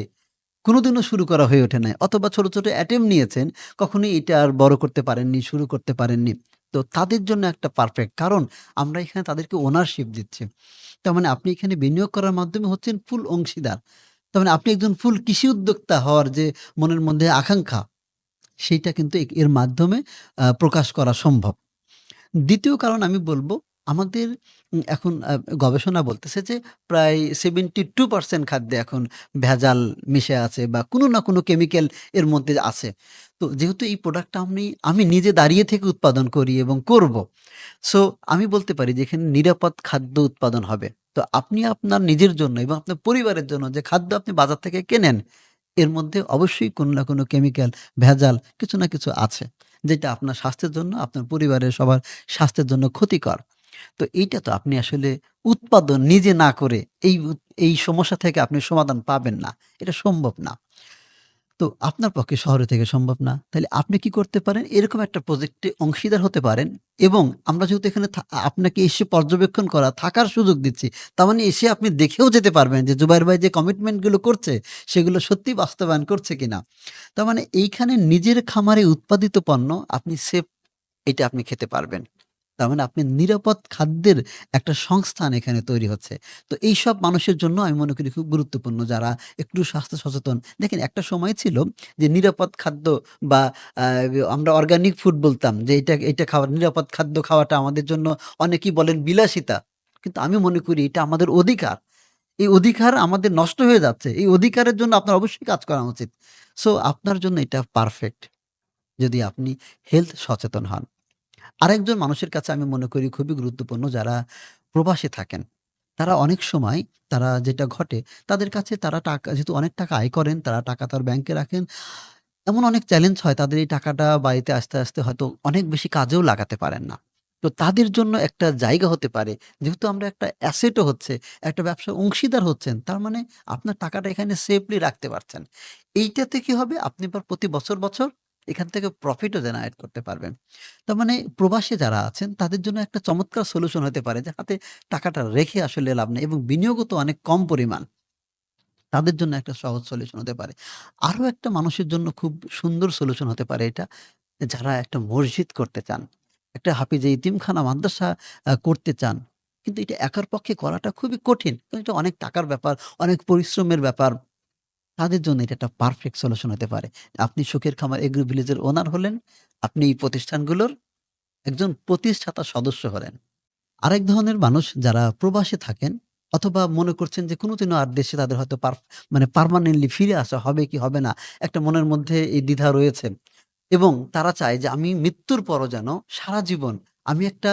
কোনোদিনও শুরু করা হয়ে ওঠে নাই। অথবা ছোট, ছোট অ্যাটেম্প্ট নিয়েছেন, কখনোই এটা আর বড় করতে পারেননি, শুরু করতে পারেননি। তো তাদের জন্য একটা পারফেক্ট। কারণ আমরা এখানে তাদেরকে ওনারশিপ দিচ্ছি। তার মানে আপনি এখানে বিনিয়োগ করার মাধ্যমে হচ্ছেন ফুল অংশীদার। তার মানে আপনি একজন ফুল কৃষি উদ্যোক্তা হওয়ার যে মনের মধ্যে আকাঙ্খা, সেইটা কিন্তু এর মাধ্যমে প্রকাশ করা সম্ভব। দ্বিতীয় কারণ আমি বলব, আমাদের এখন গবেষণা বলতেছে যে প্রায় 72% খাদ্যে এখন ভেজাল মিশে আছে বা কোনো না কোনো কেমিক্যাল এর মধ্যে আছে। তো যেহেতু এই প্রোডাক্টটা আমি নিজে দাঁড়িয়ে থেকে উৎপাদন করি এবং করব। সো আমি বলতে পারি যে এখানে নিরাপদ খাদ্য উৎপাদন হবে। তো আপনি আপনার নিজের জন্য এবং আপনার পরিবারের জন্য যে খাদ্য আপনি বাজার থেকে কেনেন, এর মধ্যে অবশ্যই কোনো না কোনো কেমিক্যাল, ভেজাল কিছু না কিছু আছে। যেটা আপনার স্বাস্থ্যের জন্য, আপনার পরিবারের সবার স্বাস্থ্যের জন্য ক্ষতিকর। তো এইটা তো আপনি আসলে উৎপাদন নিজে না করে এই সমস্যা থেকে আপনি সমাধান পাবেন না। এটা সম্ভব না। তো আপনার পক্ষে শহরে থেকে সম্ভব না। তাইলে আপনি কি করতে পারেন? এরকম একটা প্রজেক্টে অংশীদার হতে পারেন এবং আমরা যেহেতু এখানে আপনাকে এসে পর্যবেক্ষণ করা, থাকার সুযোগ দিচ্ছি। তার মানে এসে আপনি দেখেও যেতে পারবেন যে জুবায়ের ভাই যে কমিটমেন্ট গুলো করছে, সেগুলো সত্যিই বাস্তবায়ন করছে কিনা। তার মানে এইখানে নিজের খামারে উৎপাদিত পণ্য আপনি সেফ, এটা আপনি খেতে পারবেন। তার মানে আপনি নিরাপদ খাদ্যের একটা সংস্থান এখানে তৈরি হচ্ছে। তো এইসব মানুষের জন্য আমি মনে করি খুব গুরুত্বপূর্ণ, যারা একটু স্বাস্থ্য সচেতন। দেখেন, একটা সময় ছিল যে নিরাপদ খাদ্য বা আ আমরা অর্গানিক ফুড বলতাম যে এটা খাওয়া, নিরাপদ খাদ্য খাওয়াটা আমাদের জন্য অনেকেই বলেন বিলাসিতা। কিন্তু আমি মনে করি এটা আমাদের অধিকার। এই অধিকার আমাদের নষ্ট হয়ে যাচ্ছে। এই অধিকারের জন্য আপনার অবশ্যই কাজ করা উচিত। সো আপনার জন্য এটা পারফেক্ট, যদি আপনি হেলথ সচেতন হন। আরেকজন মানুষের কাছে আমি মনে করি খুবই গুরুত্বপূর্ণ, যারা প্রবাসে থাকেন। তারা অনেক সময়, তারা যেটা ঘটে, তাদের কাছে তারা টাকা যেহেতু অনেক টাকা আয় করেন, তারা টাকা তার ব্যাংকে রাখেন। এমন অনেক চ্যালেঞ্জ হয়, তাদের এই টাকাটা বাড়িতে আসতে, আসতে হয়তো অনেক বেশি কাজেও লাগাতে পারেন না। তো তাদের জন্য একটা জায়গা হতে পারে। যেহেতু আমরা একটা অ্যাসেটও হচ্ছে, একটা ব্যবসার অংশীদার হচ্ছেন। তার মানে আপনার টাকাটা এখানে সেফলি রাখতে পারছেন। এইটাতে কি হবে? আপনি এবার প্রতি বছর, বছর এখান থেকে প্রফিটও জেনারেট করতে পারবেন। তার মানে প্রবাসী যারা আছেন তাদের জন্য একটা চমৎকার সলিউশন হতে পারে যে হাতে টাকাটা রেখে আসলে লাভ নেই এবং বিনিয়োগও তো অনেক কম পরিমাণ। তাদের জন্য একটা সহজ সলিউশন হতে পারে। আরো একটা মানুষের জন্য খুব সুন্দর সলিউশন হতে পারে এটা, যারা একটা মসজিদ করতে চান। একটা হাফিজে ইতিমখানা মাদ্রাসা করতে চান। কিন্তু এটা একার পক্ষে করাটা খুবই কঠিন। কারণ এটা অনেক টাকার ব্যাপার, অনেক পরিশ্রমের ব্যাপার। তাদের জন্য এটা একটা পারফেক্ট সলিউশন হতে পারে। আপনি সুখের খামার এগ্রো ভিলেজের ওনার হলেন। আপনি এই প্রতিষ্ঠানগুলোর একজন প্রতিষ্ঠাতা সদস্য হলেন। আরেক ধরনের মানুষ যারা প্রবাসে থাকেন অথবা মনে করছেন যে কোনোদিনও আর দেশে তাদের হয়তো মানে পার্মানেন্টলি ফিরে আসা হবে কি হবে না, একটা মনের মধ্যে এই দ্বিধা রয়েছে এবং তারা চায় যে আমি মৃত্যুর পরও যেন সারা জীবন আমি একটা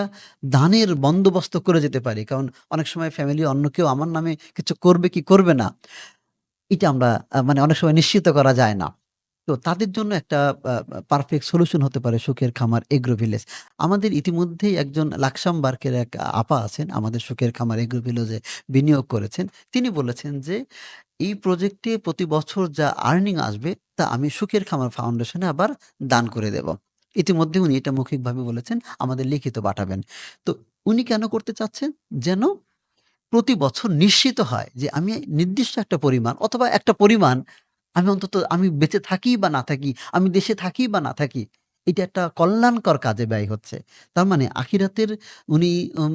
দানের বন্দোবস্ত করে যেতে পারি। কারণ অনেক সময় ফ্যামিলি অন্য কেউ আমার নামে কিছু করবে কি করবে না, এটা আমরা মানে অনেক সময় নিশ্চিত করা যায় না। তো তাদের জন্য একটা পারফেক্ট সলিউশন হতে পারে সুখের খামার এগ্রো ভিলেজ। আমাদের ইতিমধ্যেই একজন লাক্সামবার্গের এক আপা আছেন, আমাদের সুখের খামার এগ্রো ভিলেজে বিনিয়োগ করেছেন। তিনি বলেছেন যে, "এই প্রজেক্টে প্রতি বছর যা আর্নিং আসবে, তা আমি সুখের খামার ফাউন্ডেশনে আবার দান করে দেব।" ইতিমধ্যে উনি এটা মৌখিকভাবে বলেছেন, আমাদের লিখিত পাঠাবেন। তো উনি কেন করতে চাচ্ছেন? যেন প্রতি বছর নিশ্চিত হয় যে আমি নির্দিষ্ট একটা পরিমাণ অথবা একটা পরিমাণ আমি অন্তত আমি বেঁচে থাকি বা না থাকি, আমি দেশে থাকি বা না থাকি, এটা একটা কল্যাণকর কাজে ব্যয় হচ্ছে। তার মানে আখিরাতের উনি উম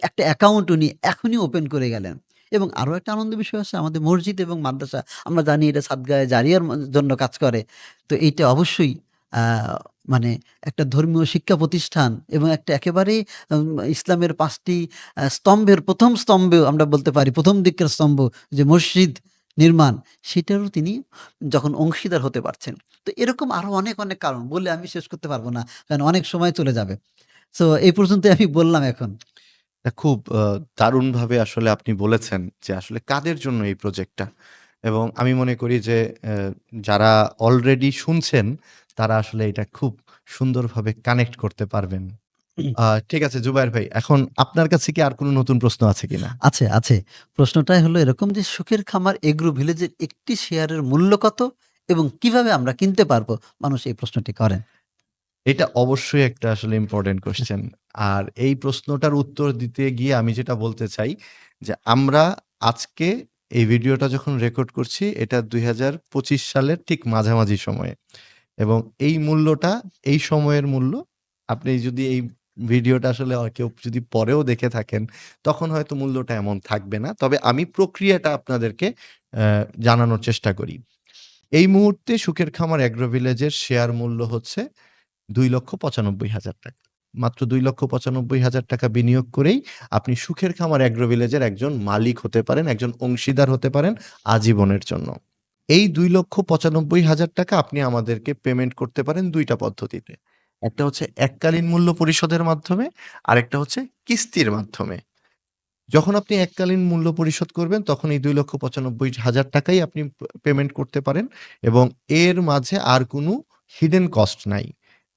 একটা অ্যাকাউন্ট উনি এখনই ওপেন করে গেলেন। এবং আরো একটা আনন্দের বিষয় হচ্ছে আমাদের মসজিদ এবং মাদ্রাসা আমরা জানি এটা সাদগায়ে জারিয়ার জন্য কাজ করে। তো এইটা অবশ্যই আ মানে একটা ধর্মীয় শিক্ষা প্রতিষ্ঠান এবং একটা একেবারেই ইসলামের ৫ টি স্তম্ভের ১ম স্তম্ভেও আমরা বলতে পারি ১ম দিকের স্তম্ভ যে মসজিদ নির্মাণ, সেটারও তিনি যখন অংশীদার হতে পারছেন। তো এরকম আরো অনেক, অনেক কারণ বলে আমি শেষ করতে পারব না। কারণ অনেক সময় চলে যাবে। সো এই পর্যন্তই আমি বললাম এখন। খুব দারুণভাবে আসলে আপনি বলেছেন যে আসলে কাদের জন্য এই প্রজেক্টটা। এবং আমি মনে করি যে যারা অলরেডি শুনছেন তারা আসলে এটা খুব সুন্দরভাবে কানেক্ট করতে পারবেন। ঠিক আছে জুবায়ের ভাই, এখন আপনার কাছে কি আর কোনো নতুন প্রশ্ন আছে কিনা? আছে, আছে। প্রশ্নটাই হলো এরকম যে সুখের খামার এগ্রো ভিলেজের একটি শেয়ারের মূল্য কত এবং কিভাবে আমরা কিনতে পারবো? মানুষ এই প্রশ্নটি করেন। এটা অবশ্যই একটা আসলে ইম্পোর্টেন্ট কোয়েশ্চেন। আর এই প্রশ্নটার উত্তর দিতে গিয়ে আমি যেটা বলতে চাই যে আমরা আজকে এই ভিডিওটা যখন রেকর্ড করছি এটা ২০২৫ সালের ঠিক মাঝামাঝি সময়ে। এবং এই মূল্যটা এই সময়ের মূল্য। আপনি যদি এই ভিডিওটা আসলে কেউ যদি পরেও দেখে থাকেন তখন হয়তো মূল্যটা এমন থাকবে না। তবে আমি প্রক্রিয়াটা আপনাদেরকে জানানোর চেষ্টা করি। এই মুহূর্তে সুখের খামার এগ্রো ভিলেজের শেয়ার মূল্য হচ্ছে ৳২,৯৫,০০০। মাত্র ৳২,৯৫,০০০ বিনিয়োগ করেই আপনি সুখের খামার এগ্রো ভিলেজের একজন মালিক হতে পারেন, একজন অংশীদার হতে পারেন আজীবনের জন্য। এই ৳২,৯৫,০০০ আপনি আমাদেরকে পেমেন্ট করতে পারেন ২ টা পদ্ধতিতে। একটা হচ্ছে এককালীন মূল্য পরিশোধের মাধ্যমে, আরেকটা হচ্ছে কিস্তির মাধ্যমে। যখন আপনি এককালীন মূল্য পরিশোধ করবেন তখন এই ৳২,৯৫,০০০ আপনি পেমেন্ট করতে পারেন এবং এর মাঝে আর কোনো হিডেন কস্ট নাই।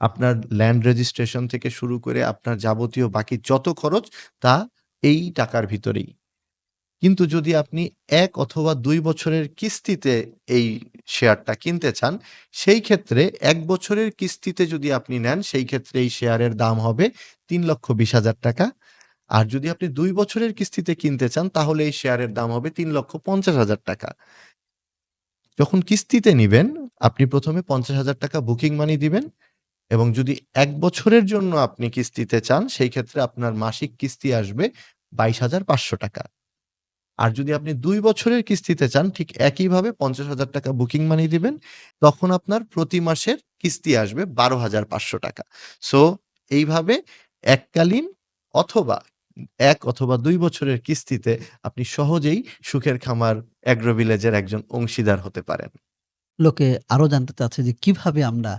আপনার ল্যান্ড রেজিস্ট্রেশন থেকে শুরু করে আপনার যাবতীয় বাকি যত খরচ তা এই টাকার ভিতরেই। কিন্তু যদি আপনি ১ অথবা ২ বছরের কিস্তিতে এই শেয়ারটা কিনতে চান, সেই ক্ষেত্রে ১ বছরের কিস্তিতে যদি আপনি নেন, সেই ক্ষেত্রে এই শেয়ারের দাম হবে ৳৩,২০,০০০। আর যদি আপনি ২ বছরের কিস্তিতে কিনতে চান, তাহলে এই শেয়ারের দাম হবে ৳৩,৫০,০০০। যখন কিস্তিতে নিবেন, আপনি ১ম এ ৳৫০,০০০ বুকিং মানি দিবেন এবং যদি ১ বছরের জন্য আপনি কিস্তিতে চান, সেই ক্ষেত্রে আপনার মাসিক কিস্তি আসবে ৳২২,৫০০। আর যদি আপনি ২ বছরের কিস্তিতে চান, ঠিক একইভাবে ৳৫০,০০০ বুকিং মানি দিবেন। তখন আপনার প্রতি মাসের কিস্তি আসবে ৳১২,৫০০। সো এইভাবে এককালীন অথবা ১ অথবা ২ বছরের কিস্তিতে আপনি সহজেই সুখের খামার এগ্রো ভিলেজের একজন অংশীদার হতে পারেন। লোকে আরো জানতে চাচ্ছে যে কিভাবে আমরা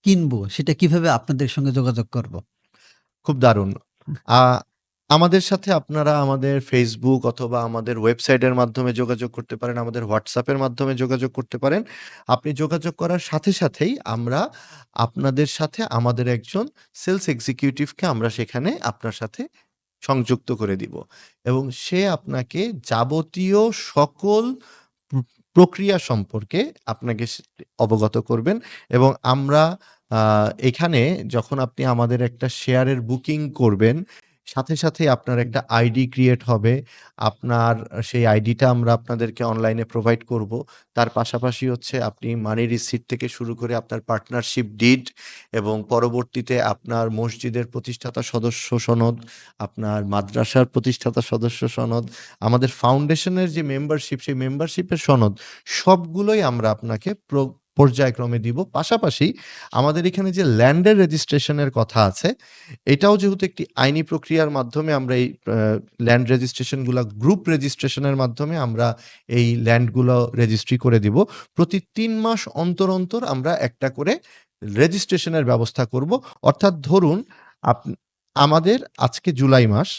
কিনবো? সেটা কিভাবে আপনাদের সঙ্গে যোগাযোগ করব? খুব দারুণ। আ আমাদের সাথে আপনারা আমাদের Facebook অথবা আমাদের ওয়েবসাইটের মাধ্যমে যোগাযোগ করতে পারেন, আমাদের WhatsApp এর মাধ্যমে যোগাযোগ করতে পারেন। আপনি যোগাযোগ করার সাথে সাথেই আমরা আপনাদের সাথে আমাদের একজন সেলস এক্সিকিউটিভকে আমরা সেখানে আপনার সাথে সংযুক্ত করে দিব এবং সে আপনাকে যাবতীয় সকল প্র প্রক্রিয়া সম্পর্কে আপনাকে অবগত করবেন এবং আমরা আ এখানে যখন আপনি আমাদের একটা শেয়ারের বুকিং করবেন, সাথে, সাথেই আপনার একটা আইডি ক্রিয়েট হবে। আপনার সেই আইডিটা আমরা আপনাদেরকে অনলাইনে প্রোভাইড করব। তার পাশাপাশি হচ্ছে আপনি মানি রিসিট থেকে শুরু করে আপনার পার্টনারশিপ ডিড এবং পরবর্তীতে আপনার মসজিদের প্রতিষ্ঠাতা সদস্য সনদ, আপনার মাদ্রাসার প্রতিষ্ঠাতা সদস্য সনদ, আমাদের ফাউন্ডেশনের যে মেম্বারশিপ, সেই মেম্বারশিপের সনদ সবগুলোই আমরা আপনাকে পর্যায়ক্রমে দিব। পাশাপাশি আমাদের এখানে যে ল্যান্ডের রেজিস্ট্রেশনের কথা আছে, এটাও যেহেতু একটি আইনি প্রক্রিয়ার মাধ্যমে আমরা এই ল্যান্ড রেজিস্ট্রেশনগুলা গ্রুপ রেজিস্ট্রেশনের মাধ্যমে আমরা এই ল্যান্ডগুলো রেজিস্ট্রি করে দিব। প্রতি ৩ মাস অন্তর, অন্তর আমরা একটা করে রেজিস্ট্রেশনের ব্যবস্থা করব। অর্থাৎ ধরুন আপ আমাদের আজকে জুলাই মাস,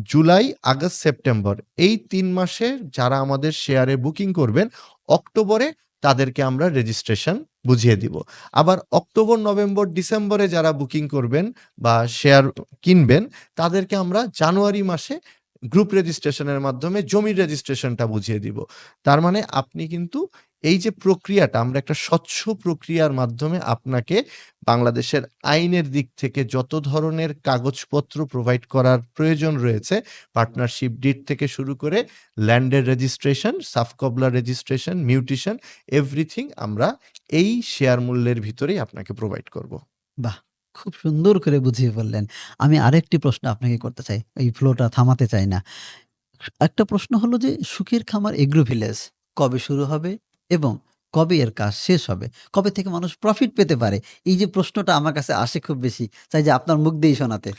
জুলাই, আগস্ট, সেপ্টেম্বর এই ৩ মাসে যারা আমাদের শেয়ারে বুকিং করবেন, অক্টোবরে তাদেরকে আমরা রেজিস্ট্রেশন বুঝিয়ে দিব। আবার অক্টোবর, নভেম্বর, ডিসেম্বরে যারা বুকিং করবেন বা শেয়ার কিনবেন, তাদেরকে আমরা জানুয়ারি মাসে গ্রুপ রেজিস্ট্রেশনের মাধ্যমে জমির রেজিস্ট্রেশনটা বুঝিয়ে দিব। তার মানে আপনি কিন্তু এই যে প্রক্রিয়াটা, আমরা একটা স্বচ্ছ প্রক্রিয়ার মাধ্যমে আপনাকে বাংলাদেশের আইনের দিক থেকে যত ধরনের কাগজপত্র প্রোভাইড করার প্রয়োজন রয়েছে, পার্টনারশিপ ডিড থেকে শুরু করে ল্যান্ডের রেজিস্ট্রেশন, সাবকবলার রেজিস্ট্রেশন, মিউটেশন, এভরিথিং আমরা এই শেয়ার মূল্যের ভিতরেই আপনাকে প্রোভাইড করব। বাহ! খুব সুন্দর করে বুঝিয়ে বললেন। আমি আরেকটি প্রশ্ন আপনাকে করতে চাই। এই ফ্লোটা থামাতে চাই না। একটা প্রশ্ন হলো যে সুখের খামার এগ্রো ভিলেজ কবে শুরু হবে এবং কবে এর কাজ শেষ হবে? কবে থেকে মানুষ প্রফিট পেতে পারে? এই যে প্রশ্নটা আমার কাছে আসে খুব বেশি। চাই যে আপনার মুখ দিয়েই শোনাতে।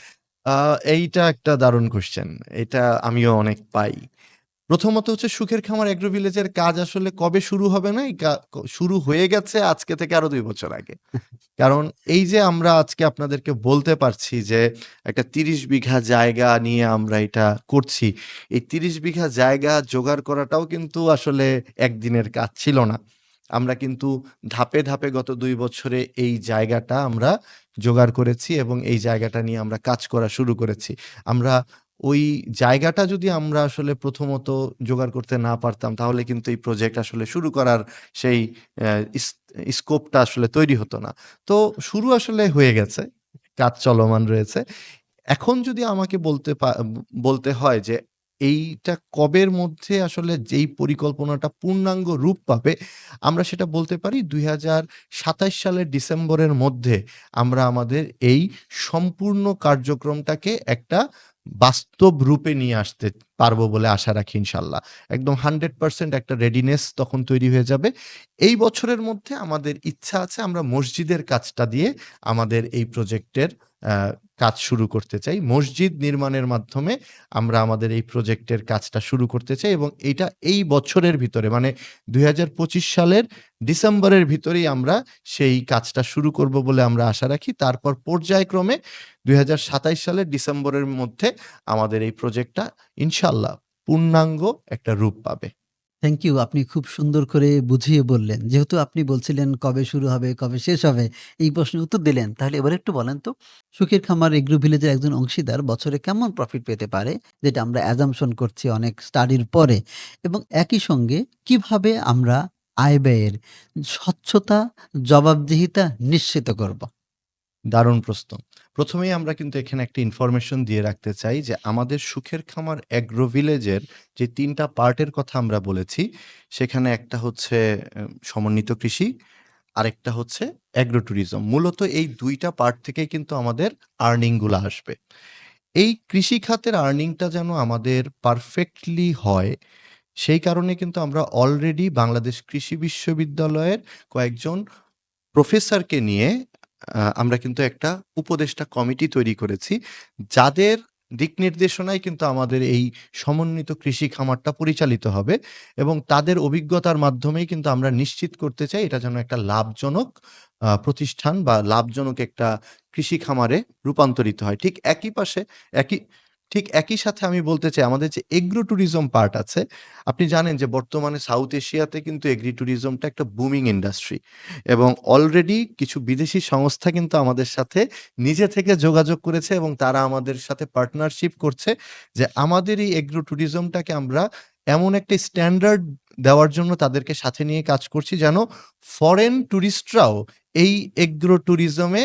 আ এইটা একটা দারুণ কোয়েশ্চেন। এটা আমিও অনেক পাই। প্রথমত হচ্ছে সুখের খামার এগ্রো ভিলেজের কাজ আসলে কবে শুরু হবে না, এই শুরু হয়ে গেছে আজকে থেকে আরো ২ বছর আগে। কারণ এই যে আমরা আজকে আপনাদেরকে বলতে পারছি যে একটা ৩০ বিঘা জায়গা নিয়ে আমরা এটা করছি। এই ৩০ বিঘা জায়গা জোগাড় করাটাও কিন্তু আসলে একদিনের কাজ ছিল না। আমরা কিন্তু ধাপে, ধাপে গত ২ বছরে এই জায়গাটা আমরা জোগাড় করেছি এবং এই জায়গাটা নিয়ে আমরা কাজ করা শুরু করেছি। আমরা ওই জায়গাটা যদি আমরা আসলে প্রথমত জোগাড় করতে না পারতাম, তাহলে কিন্তু এই প্রজেক্ট আসলে শুরু করার সেই অ্যা ইস স্কোপটা আসলে তৈরি হতো না। তো শুরু আসলে হয়ে গেছে। কাজ চলমান রয়েছে। এখন যদি আমাকে বলতে হয় যে এইটা কবের মধ্যে আসলে যেই পরিকল্পনাটা পূর্ণাঙ্গ রূপ পাবে, আমরা সেটা বলতে পারি ২০২৭ সালের ডিসেম্বরের মধ্যে আমরা আমাদের এই সম্পূর্ণ কার্যক্রমটাকে একটা বাস্তব রূপে নিয়ে আসতে পারবো বলে আশা রাখি ইনশাল্লাহ। একদম 100% একটা রেডিনেস তখন তৈরি হয়ে যাবে। এই বছরের মধ্যে আমাদের ইচ্ছা আছে আমরা মসজিদের কাজটা দিয়ে আমাদের এই প্রজেক্টের আ কাজ শুরু করতে চাই। মসজিদ নির্মাণের মাধ্যমে আমরা আমাদের এই প্রজেক্টের কাজটা শুরু করতে চাই এবং এইটা এই বছরের ভিতরে মানে ২০২৫ সালের ডিসেম্বরের ভিতরেই আমরা সেই কাজটা শুরু করব বলে আমরা আশা রাখি। তারপর পর্যায়ক্রমে ২০২৭ সালের ডিসেম্বরের মধ্যে আমাদের এই প্রজেক্টটা ইনশাআল্লাহ পূর্ণাঙ্গ একটা রূপ পাবে। Thank you. আপনি খুব সুন্দর করে বুঝিয়ে বললেন। যেহেতু আপনি বলছিলেন কবে শুরু হবে, কবে শেষ হবে, এই প্রশ্নের উত্তর দিলেন। তাহলে এবার একটু বলেন তো, সুখের খামার এগ্রো ভিলেজের একজন অংশীদার বছরে কেমন প্রফিট পেতে পারে? যেটা আমরা অ্যাজাম্পশন করছি অনেক স্টাডির পরে এবং একই সঙ্গে কিভাবে আমরা আয়-ব্যয়ের স্বচ্ছতা, জবাবদিহিতা নিশ্চিত করব? দারুণ প্রশ্ন। ১ম এই আমরা কিন্তু এখানে একটা ইনফরমেশন দিয়ে রাখতে চাই যে আমাদের সুখের খামার এগ্রো ভিলেজের যে ৩ টা পার্টের কথা আমরা বলেছি, সেখানে একটা হচ্ছে সমন্বিত কৃষি, আরেকটা হচ্ছে এগ্রো ট্যুরিজম। মূলত এই ২ টা পার্ট থেকেই কিন্তু আমাদের আর্নিং গুলা আসবে। এই কৃষি খাতের আর্নিংটা যেন আমাদের পারফেক্টলি হয়, সেই কারণে কিন্তু আমরা অলরেডি বাংলাদেশ কৃষি বিশ্ববিদ্যালয়ের কয়েকজন প্রফেসরকে নিয়ে আমরা কিন্তু একটা উপদেষ্টা কমিটি তৈরি করেছি। যাদের দিক নির্দেশনায় কিন্তু আমাদের এই সমন্বিত কৃষি খামারটা পরিচালিত হবে এবং তাদের অভিজ্ঞতার মাধ্যমেই কিন্তু আমরা নিশ্চিত করতে চাই এটা যেন একটা লাভজনক প্রতিষ্ঠান বা লাভজনক একটা কৃষি খামারে রূপান্তরিত হয়। একই ঠিক একই সাথে আমি বলতে চাই আমাদের যে এগ্রো ট্যুরিজম পার্ট আছে, আপনি জানেন যে বর্তমানে সাউথ এশিয়াতে কিন্তু এগ্রি ট্যুরিজমটা একটা বুমিং ইন্ডাস্ট্রি এবং অলরেডি কিছু বিদেশি সংস্থা কিন্তু আমাদের সাথে নিজে থেকে যোগাযোগ করেছে এবং তারা আমাদের সাথে পার্টনারশিপ করছে যে আমাদের এই এগ্রো ট্যুরিজমটাকে আমরা এমন একটা স্ট্যান্ডার্ড দেওয়ার জন্য তাদেরকে সাথে নিয়ে কাজ করছি যেন ফরেন টুরিস্টরাও এই এগ্রো ট্যুরিজমে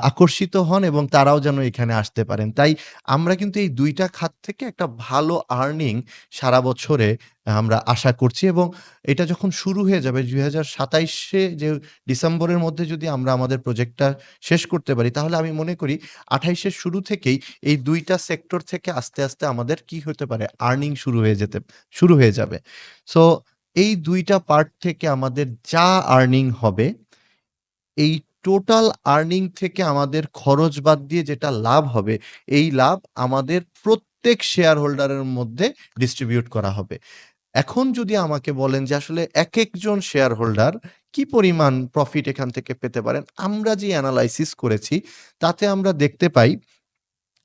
আকর্ষিত হন এবং তারাও যেন এখানে আসতে পারেন। তাই আমরা কিন্তু এই ২ টা খাত থেকে একটা ভালো আর্নিং সারা বছরে আমরা আশা করছি এবং এটা যখন শুরু হয়ে যাবে ২০২৭ এ যে ডিসেম্বরের মধ্যে যদি আমরা আমাদের প্রজেক্টটা শেষ করতে পারি, তাহলে আমি মনে করি ২৮ এর শুরু থেকেই এই ২ টা সেক্টর থেকে আস্তে, আস্তে আমাদের কি হতে পারে? আর্নিং শুরু হয়ে যাবে। সো এই ২ টা পার্ট থেকে আমাদের যা আর্নিং হবে, এই টোটাল আর্নিং থেকে আমাদের খরচ বাদ দিয়ে যেটা লাভ হবে, এই লাভ আমাদের প্রত্যেক শেয়ার হোল্ডারের মধ্যে ডিস্ট্রিবিউট করা হবে। এখন যদি আমাকে বলেন যে আসলে একেকজন শেয়ার হোল্ডার কি পরিমাণ প্রফিট এখান থেকে পেতে পারেন? আমরা যে এনালাইসিস করেছি তাতে আমরা দেখতে পাই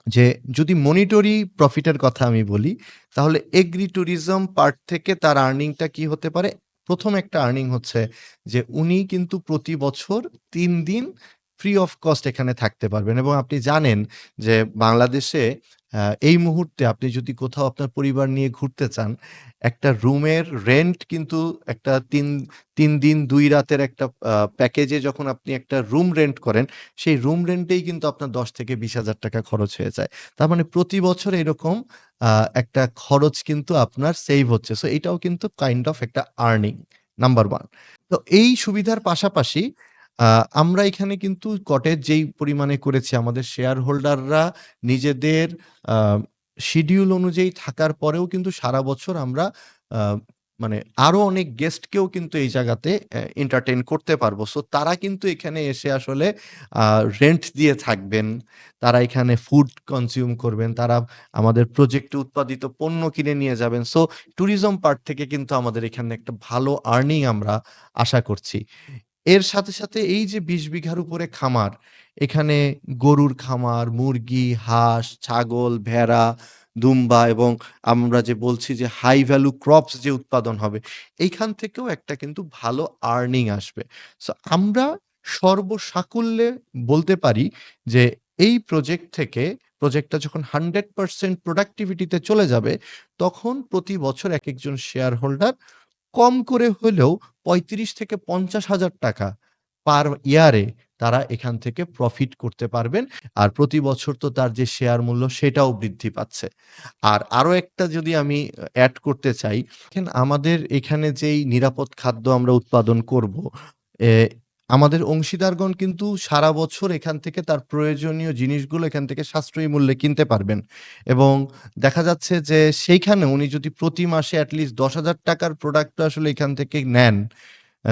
যে যদি মনিটরি প্রফিটের কথা আমি বলি, তাহলে এগ্রি ট্যুরিজম পার্ট থেকে তার আর্নিংটা কি হতে পারে? ১ম একটা আর্নিং হচ্ছে যে উনি কিন্তু প্রতি বছর ৩ দিন ফ্রি অফ কস্ট এখানে থাকতে পারবেন এবং আপনি জানেন যে বাংলাদেশে এই মুহূর্তে আপনি যদি কোথাও আপনার পরিবার নিয়ে ঘুরতে চান, একটা রুমের রেন্ট কিন্তু একটা ৩ দিন ২ রাতের একটা প্যাকেজে যখন আপনি একটা রুম রেন্ট করেন, সেই রুম রেন্টেই কিন্তু আপনার ১০,০০০-২০,০০০ খরচ হয়ে যায়। তার মানে প্রতি বছর এরকম আ একটা খরচ কিন্তু আপনার সেভ হচ্ছে। সো এটাও কিন্তু কাইন্ড অফ একটা আর্নিং, নাম্বার 1। তো এই সুবিধার পাশাপাশি আ আমরা এখানে কিন্তু কটেজ যেই পরিমাণে করেছি আমাদের শেয়ার হোল্ডাররা নিজেদের আ শিডিউল অনুযায়ী থাকার পরেও কিন্তু সারা বছর আমরা আ মানে আরো অনেক গেস্টকেও কিন্তু এই জায়গাতে এন্টারটেইন করতে পারবো। সো তারা কিন্তু এখানে এসে আসলে আ রেন্ট দিয়ে থাকবেন। তারা এখানে ফুড কনজিউম করবেন। তারা আমাদের প্রজেক্টে উৎপাদিত পণ্য কিনে নিয়ে যাবেন। সো ট্যুরিজম পার্ট থেকে কিন্তু আমাদের এখানে একটা ভালো আর্নিং আমরা আশা করছি। এর সাথে, সাথে এই যে ২০ বিঘার উপরে খামার, এখানে গরুর খামার, মুরগি, হাঁস, ছাগল, ভেড়া, দুম্বা এবং আমরা যে বলছি যে হাই ভ্যালু ক্রপস যে উৎপাদন হবে, এইখান থেকেও একটা কিন্তু ভালো আর্নিং আসবে। সো আমরা সর্বসাকুল্যে বলতে পারি যে এই প্রজেক্ট থেকে প্রজেক্টটা যখন 100% প্রোডাক্টিভিটি তে চলে যাবে, তখন প্রতি বছর একেকজন শেয়ার হোল্ডার কম করে হলেও ৩৫ থেকে ৳৫০,০০০ পার ইয়ারে তারা এখান থেকে প্রফিট করতে পারবেন। আর প্রতি বছর তো তার যে শেয়ার মূল্য সেটাও বৃদ্ধি পাচ্ছে। আর আরো একটা যদি আমি এড করতে চাই, দেখেন আমাদের এখানে যেই নিরাপদ খাদ্য আমরা উৎপাদন করব, এ আমাদের অংশীদারগণ কিন্তু সারা বছর এখান থেকে তার প্রয়োজনীয় জিনিসগুলো এখান থেকে সাশ্রয়ী মূল্যে কিনতে পারবেন। এবং দেখা যাচ্ছে যে সেইখানে উনি যদি প্রতি মাসে এট লিস্ট ৳১০,০০০ র প্রোডাক্টটা আসলে এখান থেকে নেন,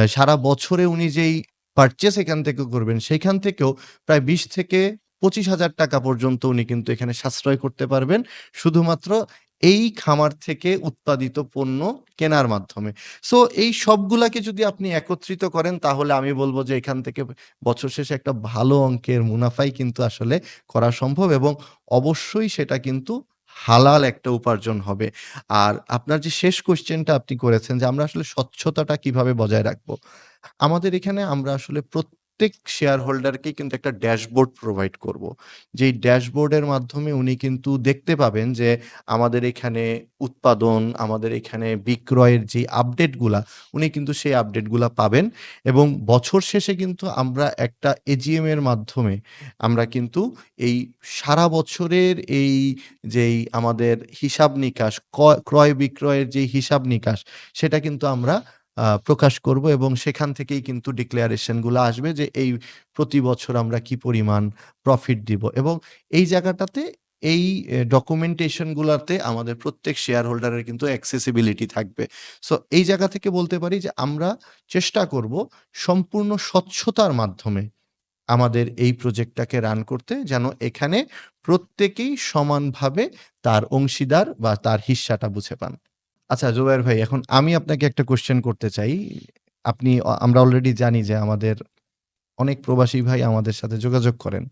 সারা বছরে উনি যেই পারচেজ এখান থেকে করবেন, সেইখান থেকেও প্রায় ২০ থেকে ৳২৫,০০০ পর্যন্ত উনি কিন্তু এখানে সাশ্রয় করতে পারবেন। শুধুমাত্র এই খামার থেকে উৎপাদিত পণ্য কেনার মাধ্যমে। সো এই সবগুলাকে যদি আপনি একত্রিত করেন তাহলে আমি বলব যে এখান থেকে বছর শেষে একটা ভালো অঙ্কের মুনাফাই কিন্তু আসলে করা সম্ভব এবং অবশ্যই সেটা কিন্তু হালাল একটা উপার্জন হবে। আর আপনার যে শেষ কোয়েশ্চেনটা আপনি করেছেন যে আমরা আসলে স্বচ্ছতাটা কিভাবে বজায় রাখবো? আমাদের এখানে আমরা আসলে প্রত্যেক শেয়ার হোল্ডারকেই কিন্তু একটা ড্যাশবোর্ড প্রোভাইড করব। যেই ড্যাশবোর্ডের মাধ্যমে উনি কিন্তু দেখতে পাবেন যে আমাদের এখানে উৎপাদন, আমাদের এখানে বিক্রয়ের যে আপডেটগুলা, উনি কিন্তু সেই আপডেটগুলা পাবেন এবং বছর শেষে কিন্তু আমরা একটা এজিএম এর মাধ্যমে আমরা কিন্তু এই সারা বছরের এই যেই আমাদের হিসাব-নিকাশ, ক্রয়-বিক্রয়ের যেই হিসাব-নিকাশ, সেটা কিন্তু আমরা প্রকাশ করব এবং সেখান থেকেই কিন্তু ডিক্লারেশন গুলা আসবে যে এই প্রতি বছর আমরা কি পরিমাণ প্রফিট দিব এবং এই জায়গাটাতে এই ডকুমেন্টেশন গুলাতে আমাদের প্রত্যেক শেয়ার হোল্ডারের কিন্তু অ্যাক্সেসিবিলিটি থাকবে। সো এই জায়গা থেকে বলতে পারি যে আমরা চেষ্টা করব সম্পূর্ণ স্বচ্ছতার মাধ্যমে আমাদের এই প্রজেক্টটাকে রান করতে, যেন এখানে প্রত্যেকেই সমানভাবে তার অংশীদার বা তার হিস্সাটা বুঝে পান। আচ্ছা জুবায়ের ভাই, এখন আমি আপনাকে একটা কোয়েশ্চেন করতে চাই। আমরা অলরেডি জানি যে আমাদের অনেক প্রবাসী ভাই আমাদের সাথে যোগাযোগ করেন।